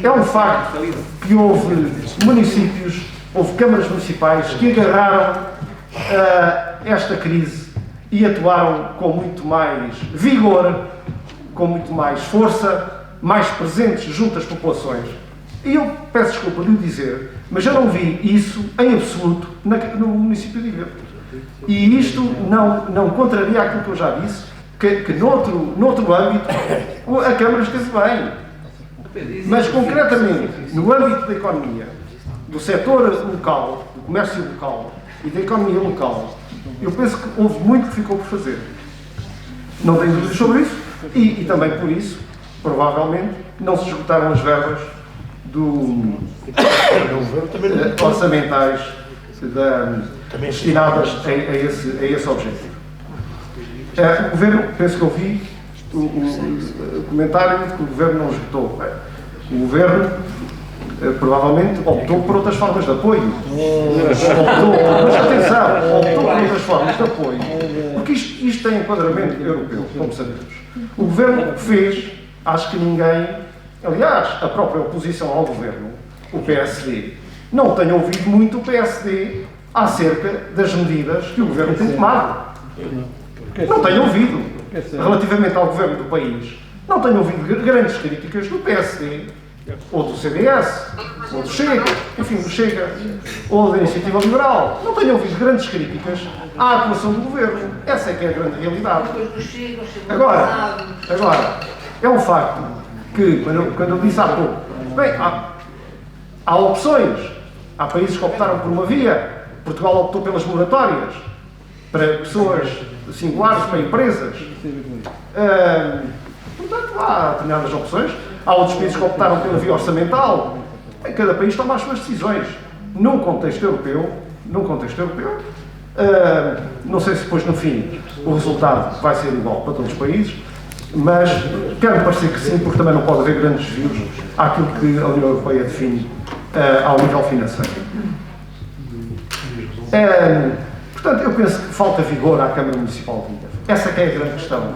é um facto que houve municípios, houve câmaras municipais que agarraram esta crise e atuaram com muito mais vigor, com muito mais força, mais presentes junto às populações. E eu peço desculpa de o dizer, mas eu não vi isso em absoluto no município de Ilha. E isto não contraria aquilo que eu já disse, que noutro âmbito a Câmara esteve bem. Mas concretamente, no âmbito da economia, do setor local, do comércio local e da economia local, eu penso que houve muito que ficou por fazer. Não tenho dúvidas sobre isso e também por isso, provavelmente, não se esgotaram as verbas orçamentais destinadas a esse objetivo. O Governo, penso que eu vi o comentário de que o Governo não esgotou. O Governo provavelmente optou por outras formas de apoio. Mas atenção, optou por outras formas de apoio, porque isto tem enquadramento europeu, como sabemos. O Governo fez, acho que ninguém, aliás, a própria oposição ao Governo, o PSD, não tem ouvido muito o PSD acerca das medidas que o Governo tem tomado. Não tenho ouvido, relativamente ao Governo do país, não tenho ouvido grandes críticas do PSD, ou do CDS, ou do Chega, enfim, do Chega, ou da Iniciativa Liberal. Não tenho ouvido grandes críticas à atuação do Governo. Essa é que é a grande realidade. Agora, é um facto que, quando eu disse há pouco, bem, há opções. Há países que optaram por uma via. Portugal optou pelas moratórias para pessoas singulares, para empresas. Portanto, há determinadas opções. Há outros países que optaram pela via orçamental. Cada país toma as suas decisões. Num contexto europeu, não sei se depois no fim o resultado vai ser igual para todos os países, mas quero parecer que sim, porque também não pode haver grandes desvios àquilo que a União Europeia define ao nível financeiro. Portanto, eu penso que falta vigor à Câmara Municipal de Ilha. Essa que é a grande questão.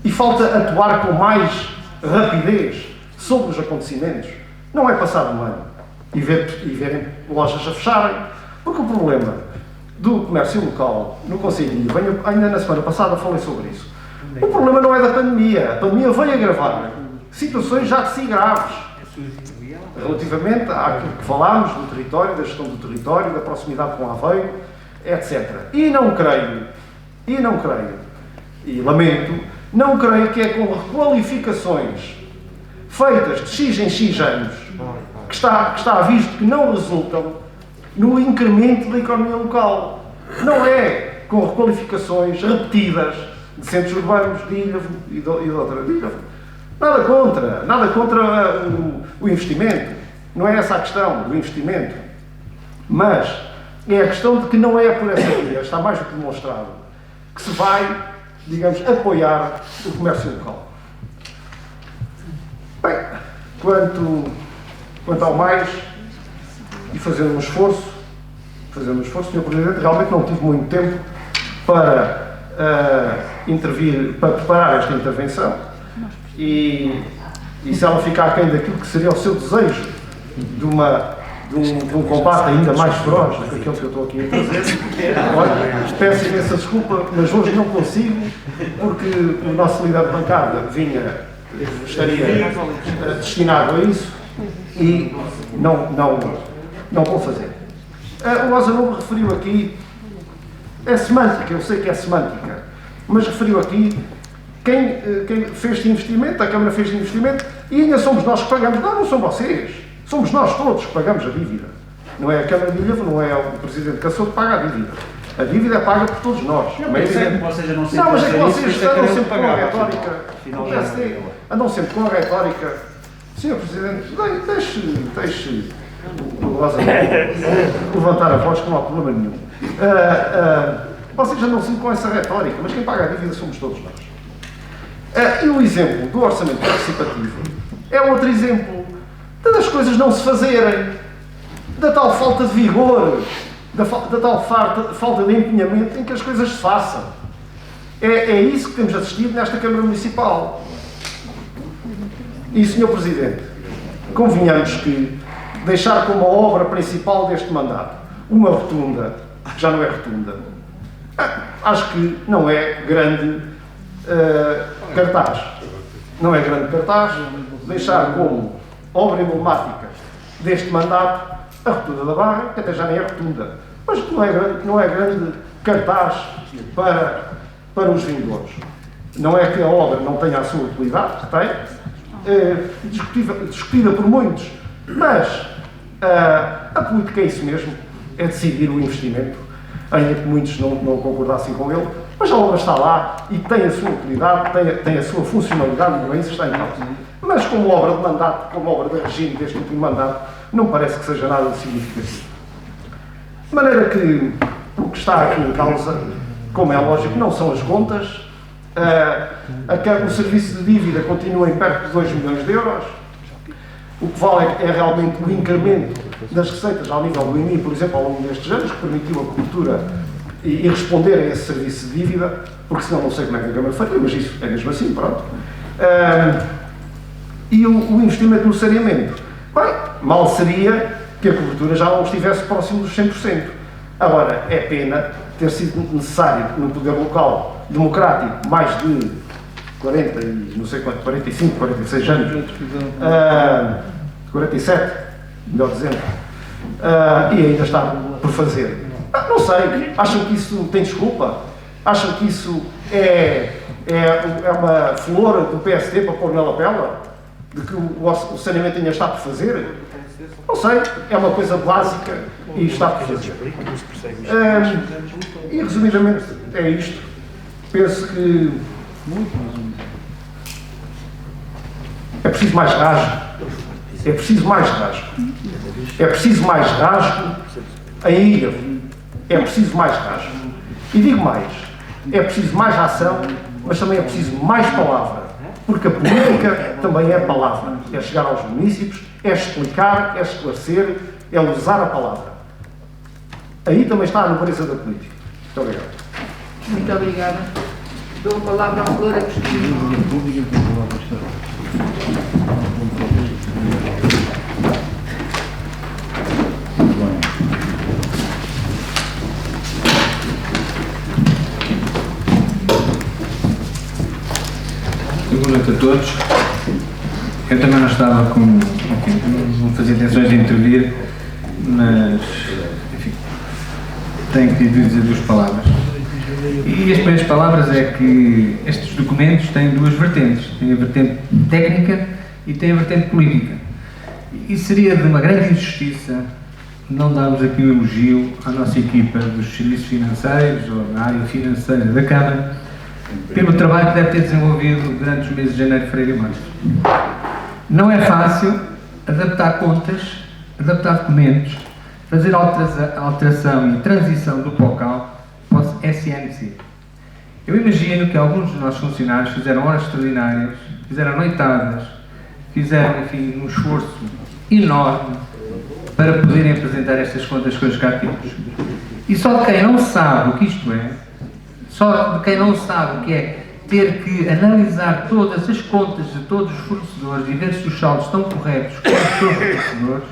E falta atuar com mais rapidez sobre os acontecimentos. Não é passar um ano e verem lojas a fecharem, porque o problema do comércio local no Conselho de Ilha, ainda na semana passada falei sobre isso, o problema não é da pandemia. A pandemia veio agravar situações já de si graves, relativamente àquilo que falámos do território, da gestão do território, da proximidade com Aveiro, etc. E não creio, e lamento, não creio que é com requalificações feitas de X em X anos que está visto que não resultam no incremento da economia local. Não é com requalificações repetidas de centros urbanos de Ilha e de outra. Nada contra o investimento. Não é essa a questão do investimento. Mas é a questão de que não é por essa via, está mais do que demonstrado, que se vai, digamos, apoiar o comércio local. Bem, quanto ao mais, e fazendo um esforço, Sr. Presidente, realmente não tive muito tempo para intervir, para preparar esta intervenção, e se ela ficar aquém daquilo que seria o seu desejo de um combate ainda mais feroz do que aquele que eu estou aqui a trazer, olha, peço imensa desculpa, mas hoje não consigo, porque o nosso líder de bancada estaria destinado a isso e não vou fazer. O Lázaro referiu aqui, é semântica, eu sei que é semântica, mas referiu aqui quem fez este investimento, a Câmara fez este investimento e ainda somos nós que pagamos. Não são vocês, somos nós todos que pagamos a dívida. Não é a Câmara de Ilhavo, não é o Presidente Caçou que paga a dívida. A dívida é paga por todos nós. Não, mas é que vocês andam sempre com a retórica, o PSD andam sempre com a retórica. Sr. Presidente, deixe o Lázaro levantar a voz que não há problema nenhum. Vocês andam sempre com essa retórica, mas quem paga a dívida somos todos nós. E o exemplo do orçamento participativo é outro exemplo das coisas não se fazerem, da tal falta de vigor, da tal falta de empenhamento em que as coisas se façam. É isso que temos assistido nesta Câmara Municipal. E, Sr. Presidente, convenhamos que deixar como a obra principal deste mandato uma rotunda, que já não é rotunda, acho que não é grande cartaz. Não é grande cartaz deixar como obra emblemática deste mandato a rotunda da Barra, que até já nem é rotunda, mas não é grande cartaz para os vindouros. Não é que a obra não tenha a sua utilidade, que tem, discutida por muitos, mas a política é isso mesmo, é decidir o investimento, ainda que muitos não concordassem com ele, mas a obra está lá e tem a sua utilidade, tem a sua funcionalidade e não isso está em causa. Mas como obra de mandato, como obra de regime deste último mandato, não parece que seja nada de significativo. De maneira que o que está aqui em causa, como é lógico, não são as contas, o serviço de dívida continua em perto de 2 milhões de euros, o que vale é realmente o incremento das receitas ao nível do IMI, por exemplo, ao longo destes anos, que permitiu a cobertura e responder a esse serviço de dívida, porque senão não sei como é que a Câmara faria, mas isso é mesmo assim, pronto. E o investimento no saneamento. Bem, mal seria que a cobertura já não estivesse próximo dos 100%. Agora, é pena ter sido necessário no poder local democrático mais de 40 e não sei quanto, 45, 46 anos, 47, melhor dizendo, e ainda está por fazer. Não sei, acham que isso tem desculpa? Acham que isso é uma flor do PSD para pôr na lapela? De que o saneamento ainda está por fazer? Não sei, é uma coisa básica e está por fazer. E resumidamente é isto. Penso que é preciso mais rasgo. É preciso mais rasgo. É preciso mais rasgo em Ilhavo. É preciso mais rasgo. E digo mais, é preciso mais ação, mas também é preciso mais palavra. Porque a política também é palavra. É chegar aos municípios, é explicar, é esclarecer, é usar a palavra. Aí também está a nobreza da política. Muito obrigado. Muito obrigada. Dou a palavra ao Flor Agostinho. Boa noite a todos. Eu também não estava não fazia intenções de intervir, mas, enfim, tenho que dizer 2 palavras. E as primeiras palavras é que estes documentos têm 2 vertentes. Tem a vertente técnica e tem a vertente política. E seria de uma grande injustiça não darmos aqui um elogio à nossa equipa dos serviços financeiros ou na área financeira da Câmara pelo trabalho que deve ter desenvolvido durante os meses de janeiro, fevereiro e março. Não é fácil adaptar contas, adaptar documentos, fazer alteração e transição do POCAL para o SNC. Eu imagino que alguns dos nossos funcionários fizeram horas extraordinárias, fizeram noitadas, fizeram, enfim, um esforço enorme para poderem apresentar estas contas com os capítulos. E só de quem não sabe o que isto é, só de quem não sabe o que é ter que analisar todas as contas de todos os fornecedores e ver se os saldos estão corretos com os seus fornecedores,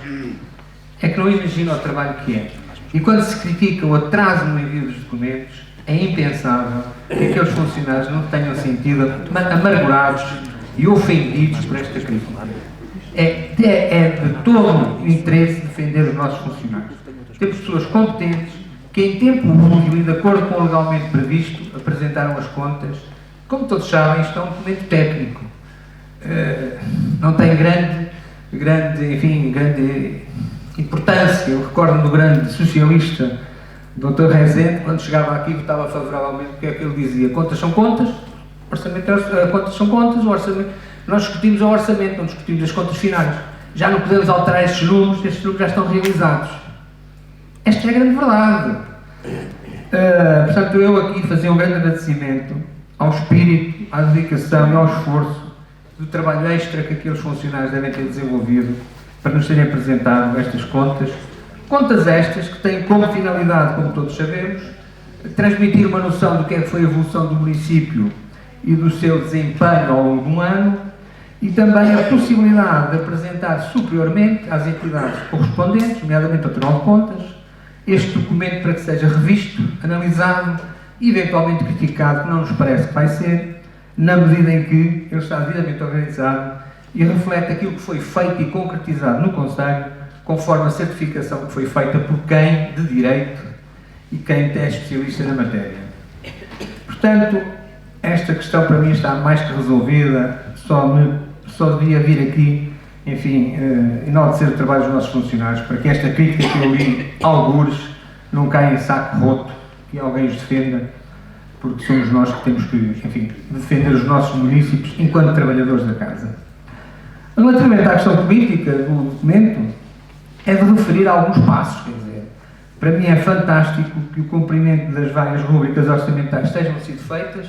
é que não imagina o trabalho que é. E quando se critica o atraso no envio dos documentos, é impensável que aqueles funcionários não tenham sentido amargurados e ofendidos por esta crise. É de todo o interesse defender os nossos funcionários. Temos pessoas competentes que, em tempo útil e de acordo com o legalmente previsto, apresentaram as contas. Como todos sabem, isto é um documento técnico. Não tem grande importância. Eu recordo do grande socialista, Dr. Rezende, quando chegava aqui, votava favoravelmente, porque é que ele dizia: contas são contas, orçamento contas são contas, o orçamento. Nós discutimos o orçamento, não discutimos as contas finais. Já não podemos alterar estes números já estão realizados. Esta é a grande verdade. Portanto, eu aqui fazia um grande agradecimento ao espírito, à dedicação e ao esforço do trabalho extra que aqueles funcionários devem ter desenvolvido para nos terem apresentado estas contas. Contas estas que têm como finalidade, como todos sabemos, transmitir uma noção do que foi a evolução do município e do seu desempenho ao longo do ano, e também a possibilidade de apresentar superiormente às entidades correspondentes, nomeadamente ao Tribunal de Contas, este documento para que seja revisto, analisado e eventualmente criticado, que não nos parece que vai ser, na medida em que ele está devidamente organizado e reflete aquilo que foi feito e concretizado no Conselho, conforme a certificação que foi feita por quem de direito e quem é especialista na matéria. Portanto, esta questão para mim está mais que resolvida, só devia vir aqui, enfim, enaltecer o trabalho dos nossos funcionários, para que esta crítica que eu li, algures, não caia em saco roto, que alguém os defenda, porque somos nós que temos que, enfim, defender os nossos municípios enquanto trabalhadores da casa. Relativamente à questão política do documento, é de referir alguns passos, quer dizer, para mim é fantástico que o cumprimento das várias rubricas orçamentais estejam sido feitas.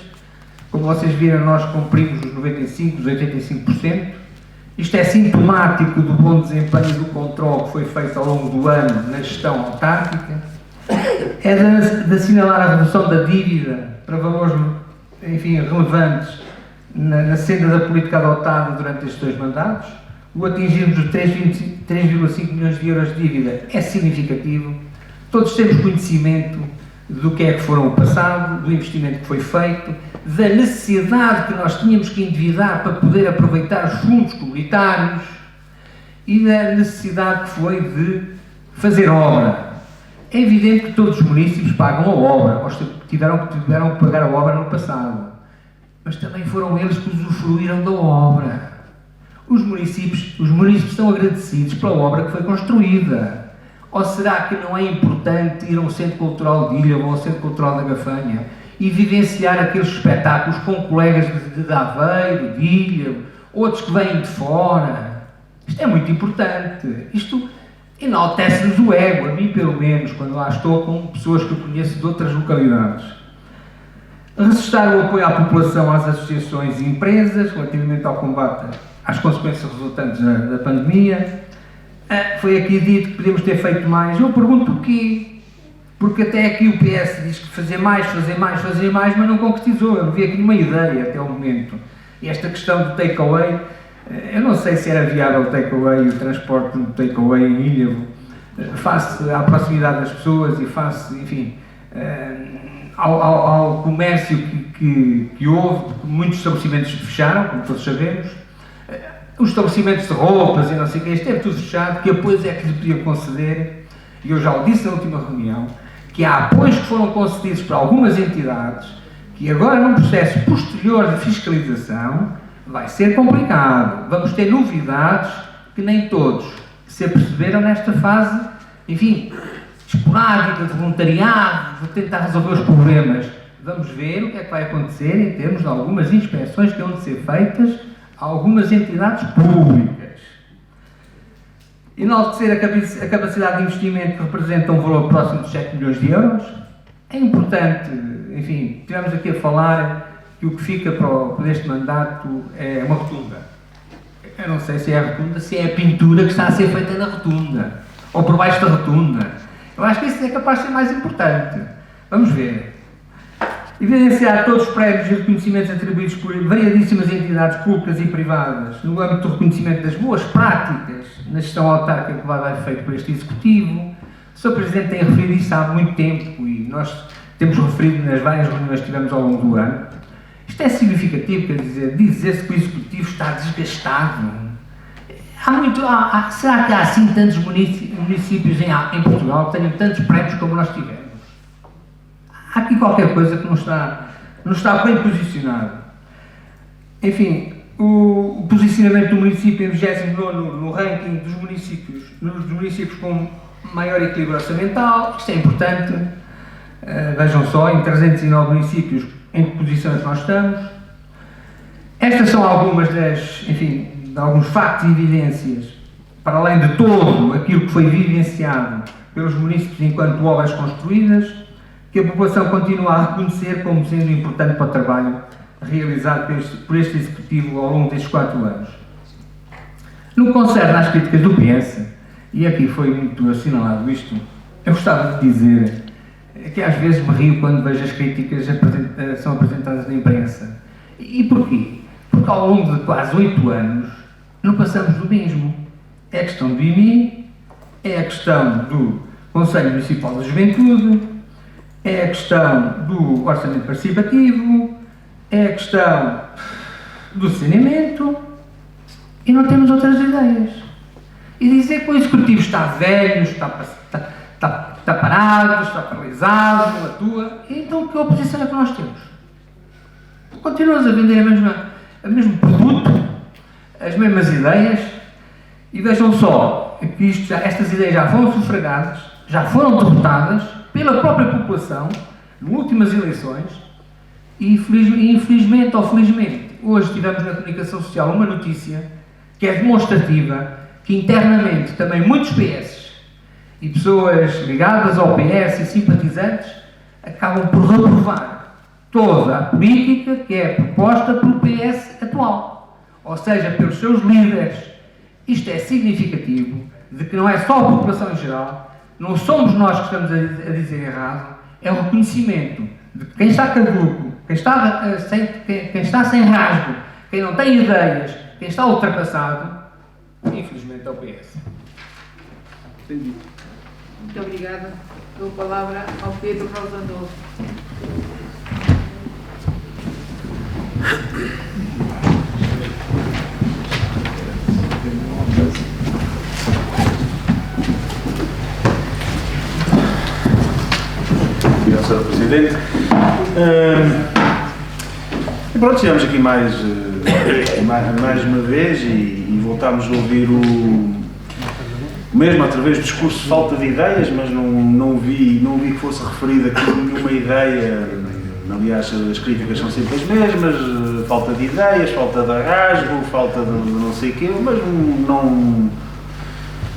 Como vocês viram, nós cumprimos os 95%, os 85%. Isto é sintomático do bom desempenho do controle que foi feito ao longo do ano na gestão autárquica. É de assinalar a redução da dívida para valores, enfim, relevantes na senda da política adotada durante estes 2 mandatos. O atingirmos os 3,5 milhões de euros de dívida é significativo. Todos temos conhecimento do que é que foram o passado, do investimento que foi feito, da necessidade que nós tínhamos que endividar para poder aproveitar os fundos comunitários e da necessidade que foi de fazer obra. É evidente que todos os municípios pagam a obra, ou tiveram que pagar a obra no passado, mas também foram eles que usufruíram da obra. Os municípios estão agradecidos pela obra que foi construída. Ou será que não é importante ir a um centro cultural de Ilha ou ao centro cultural da Gafanha e vivenciar aqueles espetáculos com colegas de Aveiro, de Ilha, outros que vêm de fora? Isto é muito importante. Isto enaltece-nos o ego, a mim pelo menos, quando lá estou com pessoas que eu conheço de outras localidades. Ressuscitar o apoio à população, às associações e empresas, relativamente ao combate às consequências resultantes da pandemia. Foi aqui dito que podemos ter feito mais. Eu pergunto porquê? Porque até aqui o PS diz que fazer mais, mas não concretizou. Eu não vi aqui nenhuma ideia até o momento. E esta questão do take-away, eu não sei se era viável o take-away e o transporte do take-away em Ilha, face à proximidade das pessoas e face, enfim, ao comércio que houve. Muitos estabelecimentos fecharam, como todos sabemos. Os estabelecimentos de roupas e não sei o que, esteve tudo fechado. Que apoios é que lhe podiam conceder? E eu já o disse na última reunião, que há apoios que foram concedidos para algumas entidades, que agora num processo posterior de fiscalização vai ser complicado. Vamos ter novidades que nem todos se aperceberam nesta fase, enfim, esporádica, de voluntariado, de tentar resolver os problemas. Vamos ver o que é que vai acontecer em termos de algumas inspeções que vão de ser feitas a algumas entidades públicas. Enaltecer a capacidade de investimento, que representa um valor próximo de 7 milhões de euros. É importante, enfim, estivemos aqui a falar que o que fica para este mandato é uma rotunda. Eu não sei se é a rotunda, se é a pintura que está a ser feita na rotunda, ou por baixo da rotunda. Eu acho que isso é capaz de ser mais importante. Vamos ver. evidenciar todos os prémios e reconhecimentos atribuídos por variadíssimas entidades públicas e privadas no âmbito do reconhecimento das boas práticas na gestão autárquica que vai dar efeito por este Executivo. O Sr. Presidente tem referido isso há muito tempo e nós temos referido nas várias reuniões que tivemos ao longo do ano. Isto é significativo, quer dizer, dizer-se que o Executivo está desgastado. Será que há assim tantos municípios em Portugal que tenham tantos prémios como nós tivemos? Há aqui qualquer coisa que não está bem posicionado. Enfim, o posicionamento do município em 29º no ranking dos municípios com maior equilíbrio orçamental, isto é importante. Vejam só, em 309 municípios, em que posição é que nós estamos. Estas são algumas de alguns factos e evidências, para além de todo aquilo que foi vivenciado pelos municípios enquanto obras construídas, que a população continua a reconhecer como sendo importante para o trabalho realizado por este Executivo ao longo destes 4 anos. No que concerne às críticas do PS, e aqui foi muito assinalado isto, eu gostava de dizer que às vezes me rio quando vejo as críticas são apresentadas na imprensa. E porquê? Porque ao longo de quase 8 anos não passamos do mesmo. É a questão do IMI, é a questão do Conselho Municipal da Juventude, é a questão do orçamento participativo, é a questão do saneamento e não temos outras ideias. E dizer que o Executivo está velho, está parado, está paralisado, não atua, então que oposição é que nós temos? Continuamos a vender o mesmo produto, as mesmas ideias, e vejam só que estas ideias já foram sufragadas, já foram derrotadas pela própria população nas últimas eleições e infelizmente ou felizmente hoje tivemos na comunicação social uma notícia que é demonstrativa que internamente também muitos PS e pessoas ligadas ao PS e simpatizantes acabam por reprovar toda a política que é proposta pelo PS atual, ou seja, pelos seus líderes. Isto é significativo de que não é só a população em geral, não somos nós que estamos a dizer errado, é o reconhecimento de que quem está caduco, quem está sem rasgo, quem não tem ideias, quem está ultrapassado, infelizmente é o PS. Muito obrigada. Dou a palavra ao Pedro Rosa Novo. Obrigado, Sr. Presidente. Pronto, chegamos aqui mais uma vez e voltámos a ouvir o mesmo através do discurso de falta de ideias, mas não vi que fosse referida aqui nenhuma ideia. Aliás, as críticas são sempre as mesmas, falta de ideias, falta de rasgo, falta de não sei o quê, mas não...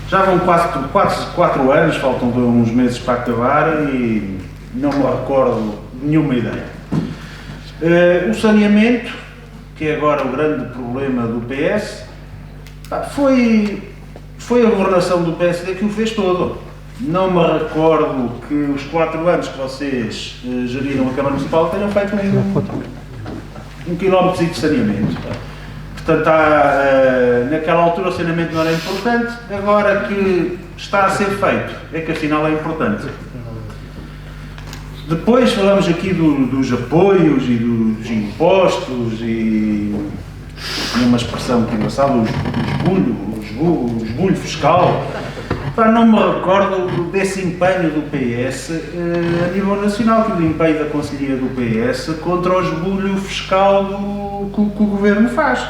Já vão quase 4 anos, faltam uns meses para acabar e não me recordo de nenhuma ideia. O saneamento, que é agora o grande problema do PS, foi a governação do PSD que o fez todo. Não me recordo que os 4 anos que vocês geriram a Câmara Municipal tenham feito um quilómetro de saneamento. Portanto, naquela altura o saneamento não era importante, agora que está a ser feito, é que afinal é importante. Depois falamos aqui dos apoios e dos impostos e uma expressão que engraçada, o esbulho fiscal. Não me recordo desse empenho do PS a nível nacional, que o empenho da Conselhia do PS contra o esbulho fiscal que o Governo faz.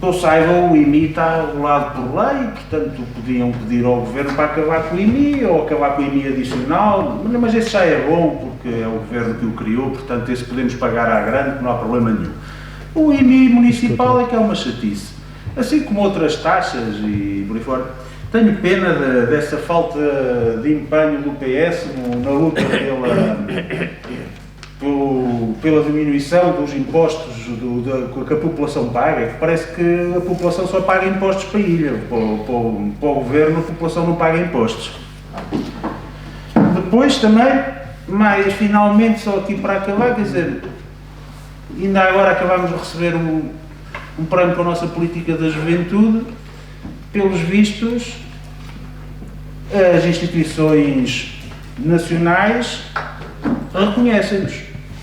Que eu saiba, o IMI está regulado por lei, portanto podiam pedir ao Governo para acabar com o IMI ou acabar com o IMI adicional, mas esse já é bom porque é o Governo que o criou, portanto esse podemos pagar à grande, que não há problema nenhum. O IMI municipal é que é uma chatice, assim como outras taxas e por aí fora. Tenho pena dessa falta de empenho do PS na luta pela diminuição dos impostos que a população paga, que parece que a população só paga impostos para a ilha, para o Governo a população não paga impostos. Depois também, mas finalmente, só aqui para acabar, quer dizer, ainda agora acabámos de receber um prémio para a nossa política da juventude. Pelos vistos, as instituições nacionais reconhecem-nos,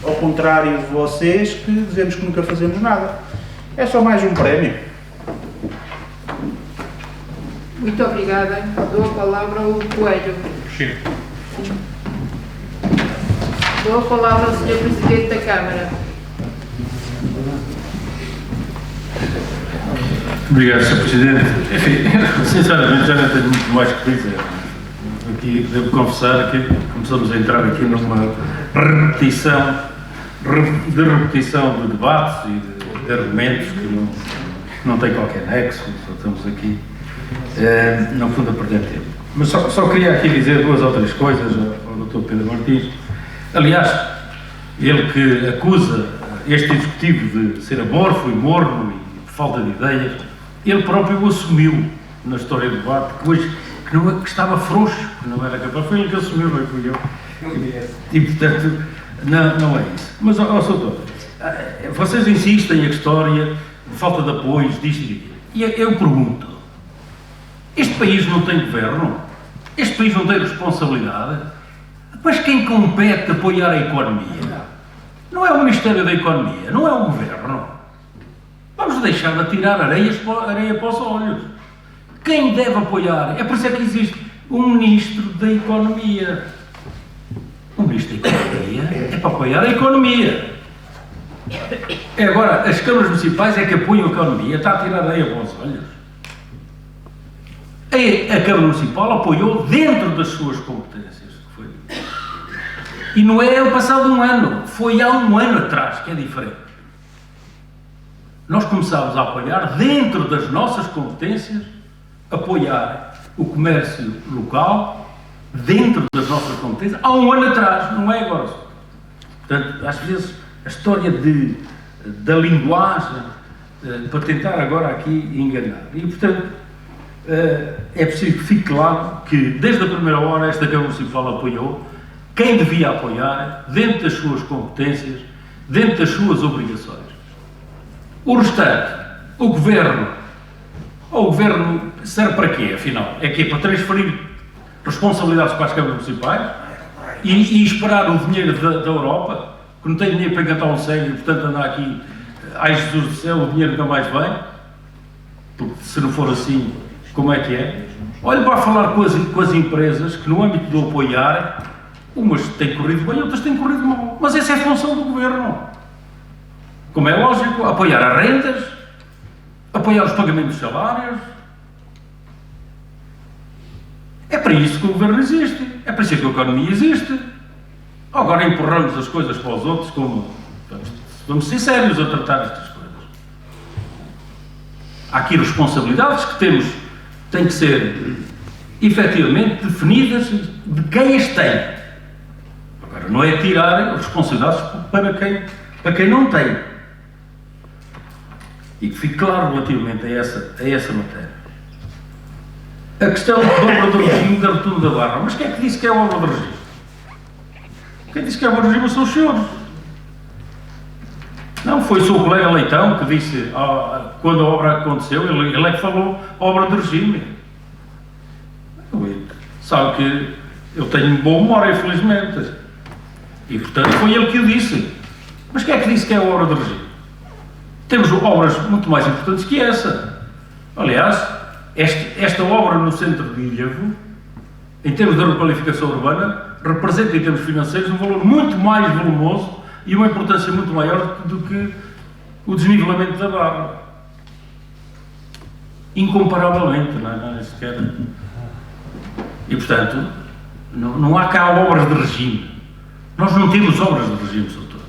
ao contrário de vocês que dizemos que nunca fazemos nada. É só mais um prémio. Muito obrigada. Dou a palavra ao Coelho. Sim. Dou a palavra ao Sr. Presidente da Câmara. Obrigado, Sr. Presidente. Enfim, sinceramente já não tenho muito mais que dizer. Aqui devo confessar que começamos a entrar aqui numa repetição de debates e de argumentos que não têm qualquer nexo, só estamos aqui, no fundo, a perder tempo. Mas só queria aqui dizer 2 ou 3 coisas ao Dr. Pedro Martins. Aliás, ele que acusa este Executivo de ser amorfo e morno e de falta de ideias, ele próprio o assumiu na história do debate, que estava frouxo, que não era capaz, foi ele que assumiu, não fui eu. E portanto, não é isso. Mas, Sr. vocês insistem em a história de falta de apoios, disto e daquilo. E eu pergunto, este país não tem governo? Este país não tem responsabilidade? Mas quem compete apoiar a economia? Não é o Ministério da Economia, não é o Governo. Vamos deixar de atirar areia para os olhos. Quem deve apoiar? É por isso que existe um Ministro da Economia. O Ministro da Economia é para apoiar a economia. Agora, as câmaras municipais é que apoiam a economia, está a tirar areia para os olhos. A Câmara Municipal apoiou dentro das suas competências. E não é o passado um ano, foi há um ano atrás, que é diferente. Nós começámos a apoiar, dentro das nossas competências, apoiar o comércio local, dentro das nossas competências, há um ano atrás, não é agora. Portanto, às vezes, a história da linguagem, para tentar agora aqui enganar. E, portanto, é preciso que fique claro que, desde a primeira hora, esta Câmara Municipal apoiou quem devia apoiar, dentro das suas competências, dentro das suas obrigações. O restante, o Governo serve para quê, afinal? É que é para transferir responsabilidades para as câmaras municipais e esperar o dinheiro da Europa, que não tem dinheiro para encantar um cego e, portanto, andar aqui, ai Jesus do céu, o dinheiro nunca mais vem, porque se não for assim, como é que é? Olha, para falar com as empresas que, no âmbito do apoiar, umas têm corrido bem, outras têm corrido mal. Mas essa é a função do Governo. Como é lógico, apoiar as rendas, apoiar os pagamentos dos salários. É para isso que o Governo existe. É para isso que a economia existe. Agora empurramos as coisas para os outros como... Vamos ser sérios a tratar estas coisas. Há aqui responsabilidades que têm que ser efetivamente definidas de quem as tem. Agora, não é tirar responsabilidades para quem não tem. E que fique claro relativamente a essa matéria. A questão da obra do regime da Rotunda da Barra. Mas quem é que disse que é a obra do regime? Quem disse que é a obra do regime são os senhores. Não, foi o seu colega Leitão que disse, quando a obra aconteceu, ele é que falou obra do regime. Sabe que eu tenho boa memória, infelizmente. E, portanto, foi ele que o disse. Mas quem é que disse que é a obra do regime? Temos obras muito mais importantes que essa. Aliás, esta obra no centro de Ilhavo, em termos de requalificação urbana, representa, em termos financeiros, um valor muito mais volumoso e uma importância muito maior do que o desnivelamento da Barra. Incomparavelmente, não é sequer. E, portanto, não há cá obras de regime. Nós não temos obras de regime, Sr. Doutor.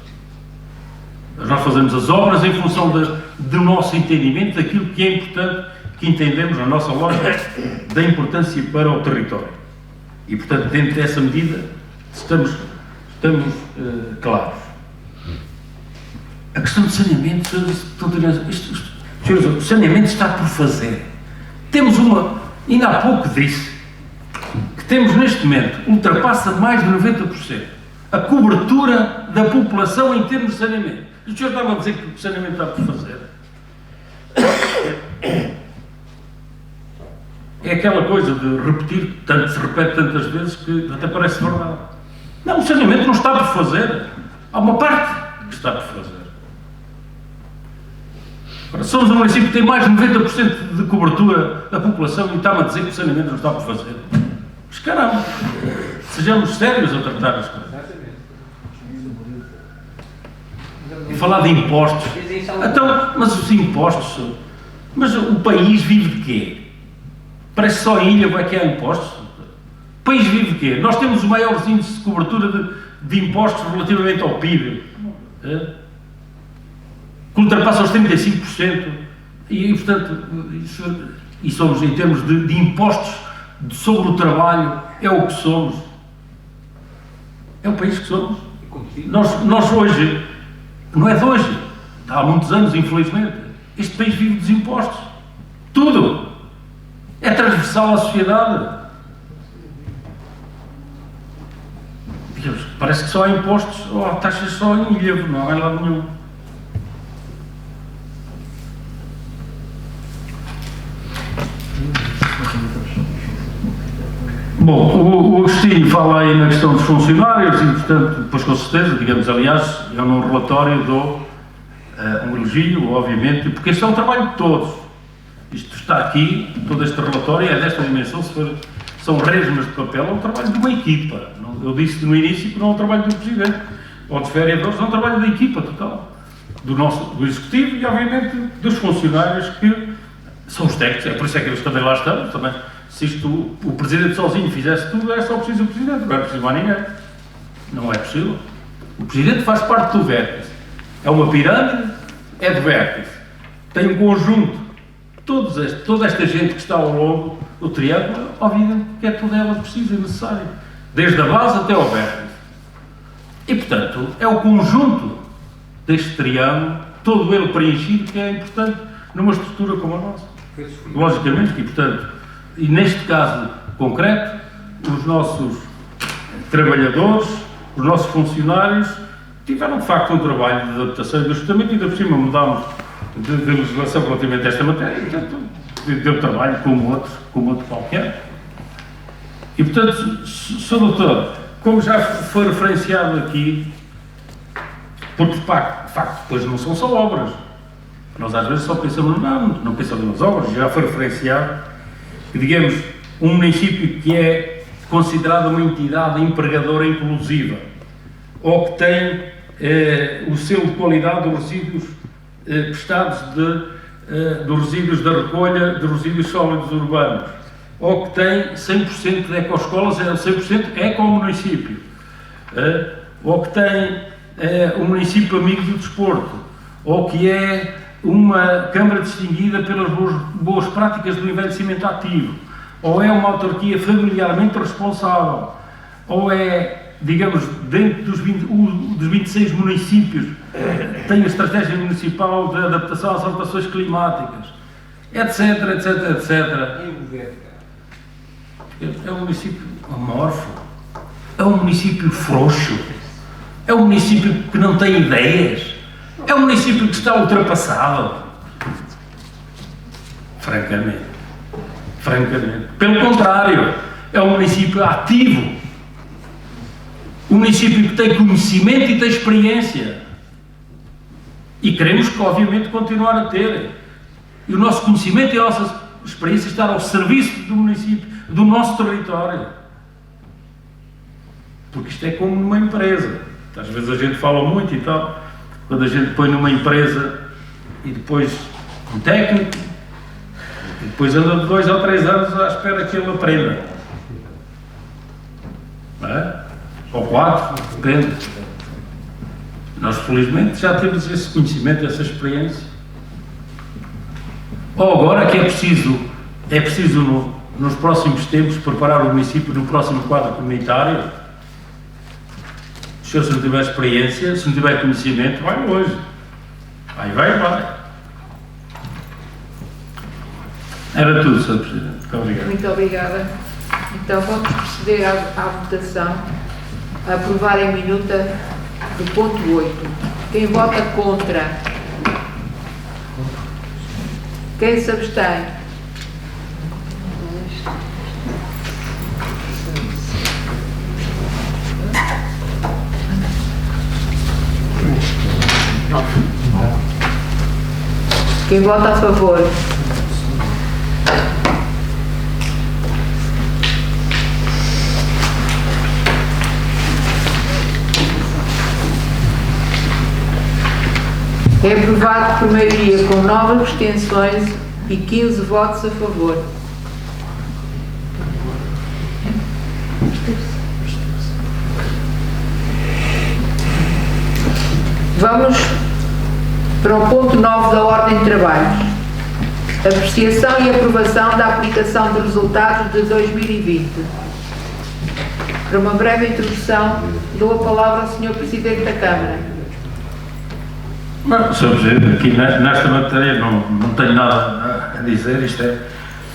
Nós fazemos as obras em função do nosso entendimento, daquilo que é importante, que entendemos, na nossa lógica, da importância para o território. E, portanto, dentro dessa medida, estamos claros. A questão de saneamento, o saneamento está por fazer. Temos ainda há pouco disse, que temos neste momento, ultrapassa mais de 90% a cobertura da população em termos de saneamento. E o senhor estava a dizer que o saneamento está por fazer. É aquela coisa de repetir, se repete tantas vezes que até parece verdade. Não, o saneamento não está por fazer. Há uma parte que está por fazer. Ora, somos um município que tem mais de 90% de cobertura da população e está-me a dizer que o saneamento não está por fazer. Mas caramba, sejamos sérios a tratar as coisas. E falar de impostos. Então, mas os impostos, mas o país vive de quê? Parece só a ilha vai que há impostos. O país vive de quê? Nós temos os maiores índices de cobertura de impostos relativamente ao PIB, que ultrapassa os 35%, e portanto, e somos em termos de impostos sobre o trabalho, é o que somos. É o país que somos. Nós hoje, não é de hoje, há muitos anos, infelizmente, este país vive dos impostos. Tudo. É transversal à sociedade. Deus, parece que só há impostos ou há taxas só em ilha, não há lado nenhum. Bom, o Agostinho fala aí na questão dos funcionários e, portanto, depois com certeza, digamos, aliás, eu num relatório dou um elogio, obviamente, porque este é um trabalho de todos. Isto está aqui, todo este relatório é desta dimensão, se for, são resmas de papel, é um trabalho de uma equipa. Eu disse no início que não é um trabalho do Presidente ou dos vereadores, é um trabalho da equipa total, do Executivo e, obviamente, dos funcionários que são os técnicos, é por isso é que eles também lá estão, também. Se isto, o Presidente sozinho fizesse tudo, é só preciso o Presidente, não é preciso mais ninguém. Não é possível. O Presidente faz parte do vértice. É uma pirâmide, é do vértice. Tem um conjunto. Toda esta gente que está ao longo do triângulo, obviamente que é toda ela precisa e necessária. Desde a base até ao vértice. E, portanto, é o conjunto deste triângulo, todo ele preenchido, que é importante numa estrutura como a nossa. Logicamente, e portanto, e neste caso concreto, os nossos trabalhadores, os nossos funcionários, tiveram de facto um trabalho de adaptação e de ajustamento, e ainda por cima mudámos de legislação relativamente a esta matéria, e portanto, deu trabalho como outro qualquer. E portanto, Sr. Doutor, como já foi referenciado aqui, porque de facto depois não são só obras. Nós às vezes só pensamos, não pensamos nas obras, já foi referenciado que, digamos, um município que é considerado uma entidade empregadora inclusiva, ou que tem o selo de qualidade dos resíduos prestados dos resíduos da recolha de resíduos sólidos urbanos, ou que tem 100% de ecoescolas, 100% eco-município, ou que tem um município amigo do desporto, ou que é uma Câmara distinguida pelas boas práticas do envelhecimento ativo, ou é uma autarquia familiarmente responsável, ou é, digamos, dentro dos 26 municípios, tem a estratégia municipal de adaptação às alterações climáticas, etc, etc, etc. É um município amorfo, é um município frouxo, é um município que não tem ideias, é um município que está ultrapassado. Francamente. Pelo contrário, é um município ativo. Um município que tem conhecimento e tem experiência. E queremos que, obviamente, continuar a ter. E o nosso conhecimento e a nossa experiência estar ao serviço do município, do nosso território. Porque isto é como numa empresa. Às vezes a gente fala muito e tal. Quando a gente põe numa empresa e depois um técnico, e depois anda de 2 ou 3 anos à espera que ele aprenda. Não é? Ou 4, depende. Nós, felizmente, já temos esse conhecimento, essa experiência. Ou agora que é preciso nos próximos tempos preparar o município no próximo quadro comunitário. Se não tiver experiência, se não tiver conhecimento, vai longe. Vai. Era tudo, Sr. Presidente. Muito obrigado. Muito obrigada. Então vamos proceder à votação. Aprovar em minuta do ponto 8. Quem vota contra? Quem se abstém? Quem vota a favor? É aprovado por maioria com 9 abstenções e 15 votos a favor. Vamos para o ponto 9 da ordem de trabalhos. Apreciação e aprovação da aplicação de resultados de 2020. Para uma breve introdução, dou a palavra ao Sr. Presidente da Câmara. Sr. Presidente, aqui nesta matéria não tenho nada a dizer, isto é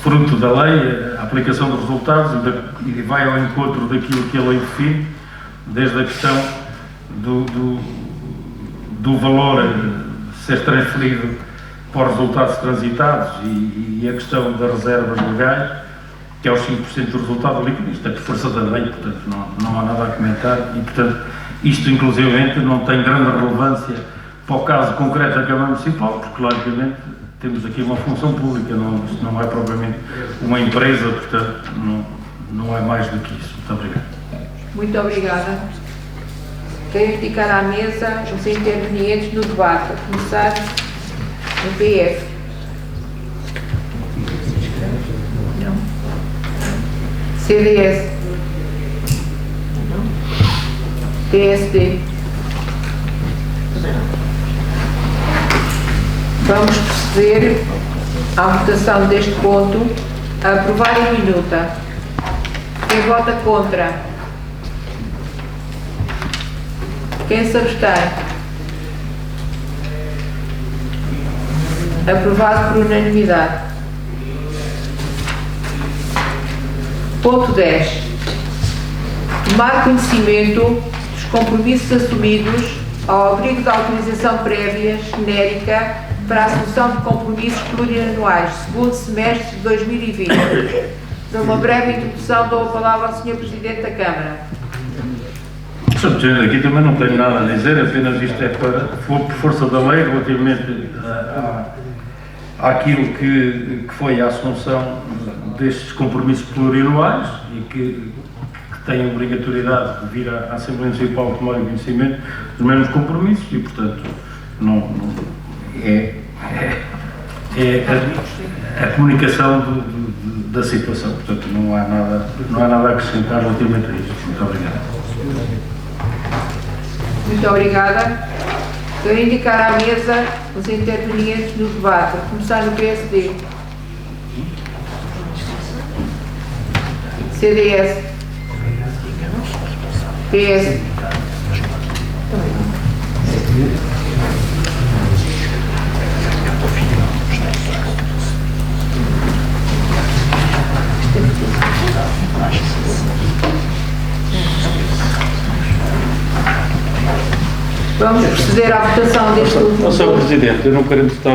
fruto da lei, a aplicação dos resultados e vai ao encontro daquilo que a lei define, desde a questão do valor ser transferido para os resultados transitados e a questão das reservas legais, que é os 5% do resultado líquido. Isto é por força da lei, portanto não há nada a comentar e, portanto, isto inclusivamente não tem grande relevância para o caso concreto da Câmara Municipal, porque logicamente temos aqui uma função pública, isto não é propriamente uma empresa, portanto não é mais do que isso. Muito obrigado. Muito obrigada. Quero indicar à mesa os intervenientes no debate, a começar no PF. Não. CDS. Não. PSD. Vamos proceder à votação deste ponto. A aprovar em minuta. Quem vota contra? Quem se abstém? Aprovado por unanimidade. Ponto 10. Tomar conhecimento dos compromissos assumidos ao abrigo da autorização prévia genérica para a assunção de compromissos plurianuais, segundo semestre de 2020. Para uma breve introdução, dou a palavra ao Sr. Presidente da Câmara. Sr. Presidente, aqui também não tenho nada a dizer, apenas isto é por força da lei, relativamente àquilo que foi a assunção destes compromissos plurianuais e que tem a obrigatoriedade de vir à Assembleia Municipal tomar conhecimento dos mesmos compromissos e, portanto, é a comunicação da situação. Portanto, não há nada a acrescentar relativamente a isto. Muito obrigado. Muito obrigada. Quero indicar à mesa os intervenientes no debate, a começar no PSD. CDS. PS. Vamos proceder à votação deste último. Sr. Presidente, eu não quero estar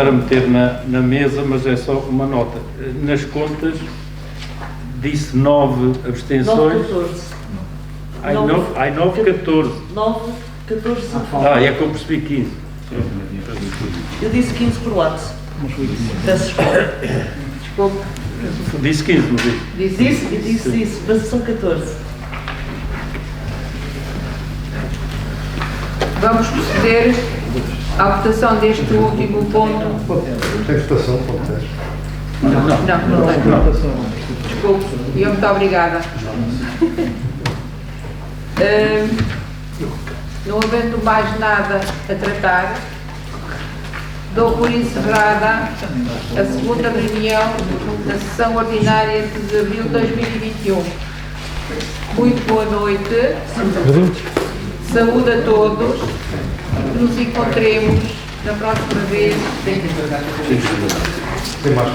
a meter na mesa, mas é só uma nota. Nas contas disse 9 abstenções. 9, 14. 9, 14. É que eu percebi 15. Eu disse 15 por WhatsApp. Peço desculpa. Disse 15, não disse? Disse, mas são 14. Vamos proceder à votação deste último ponto. Tem votação, ponto 10. Não tem. Desculpe, e eu muito obrigada. Não havendo mais nada a tratar, dou por encerrada a segunda reunião da sessão ordinária de abril de 2021. Muito boa noite. Saúde a todos. Nos encontremos na próxima vez. Tem mais.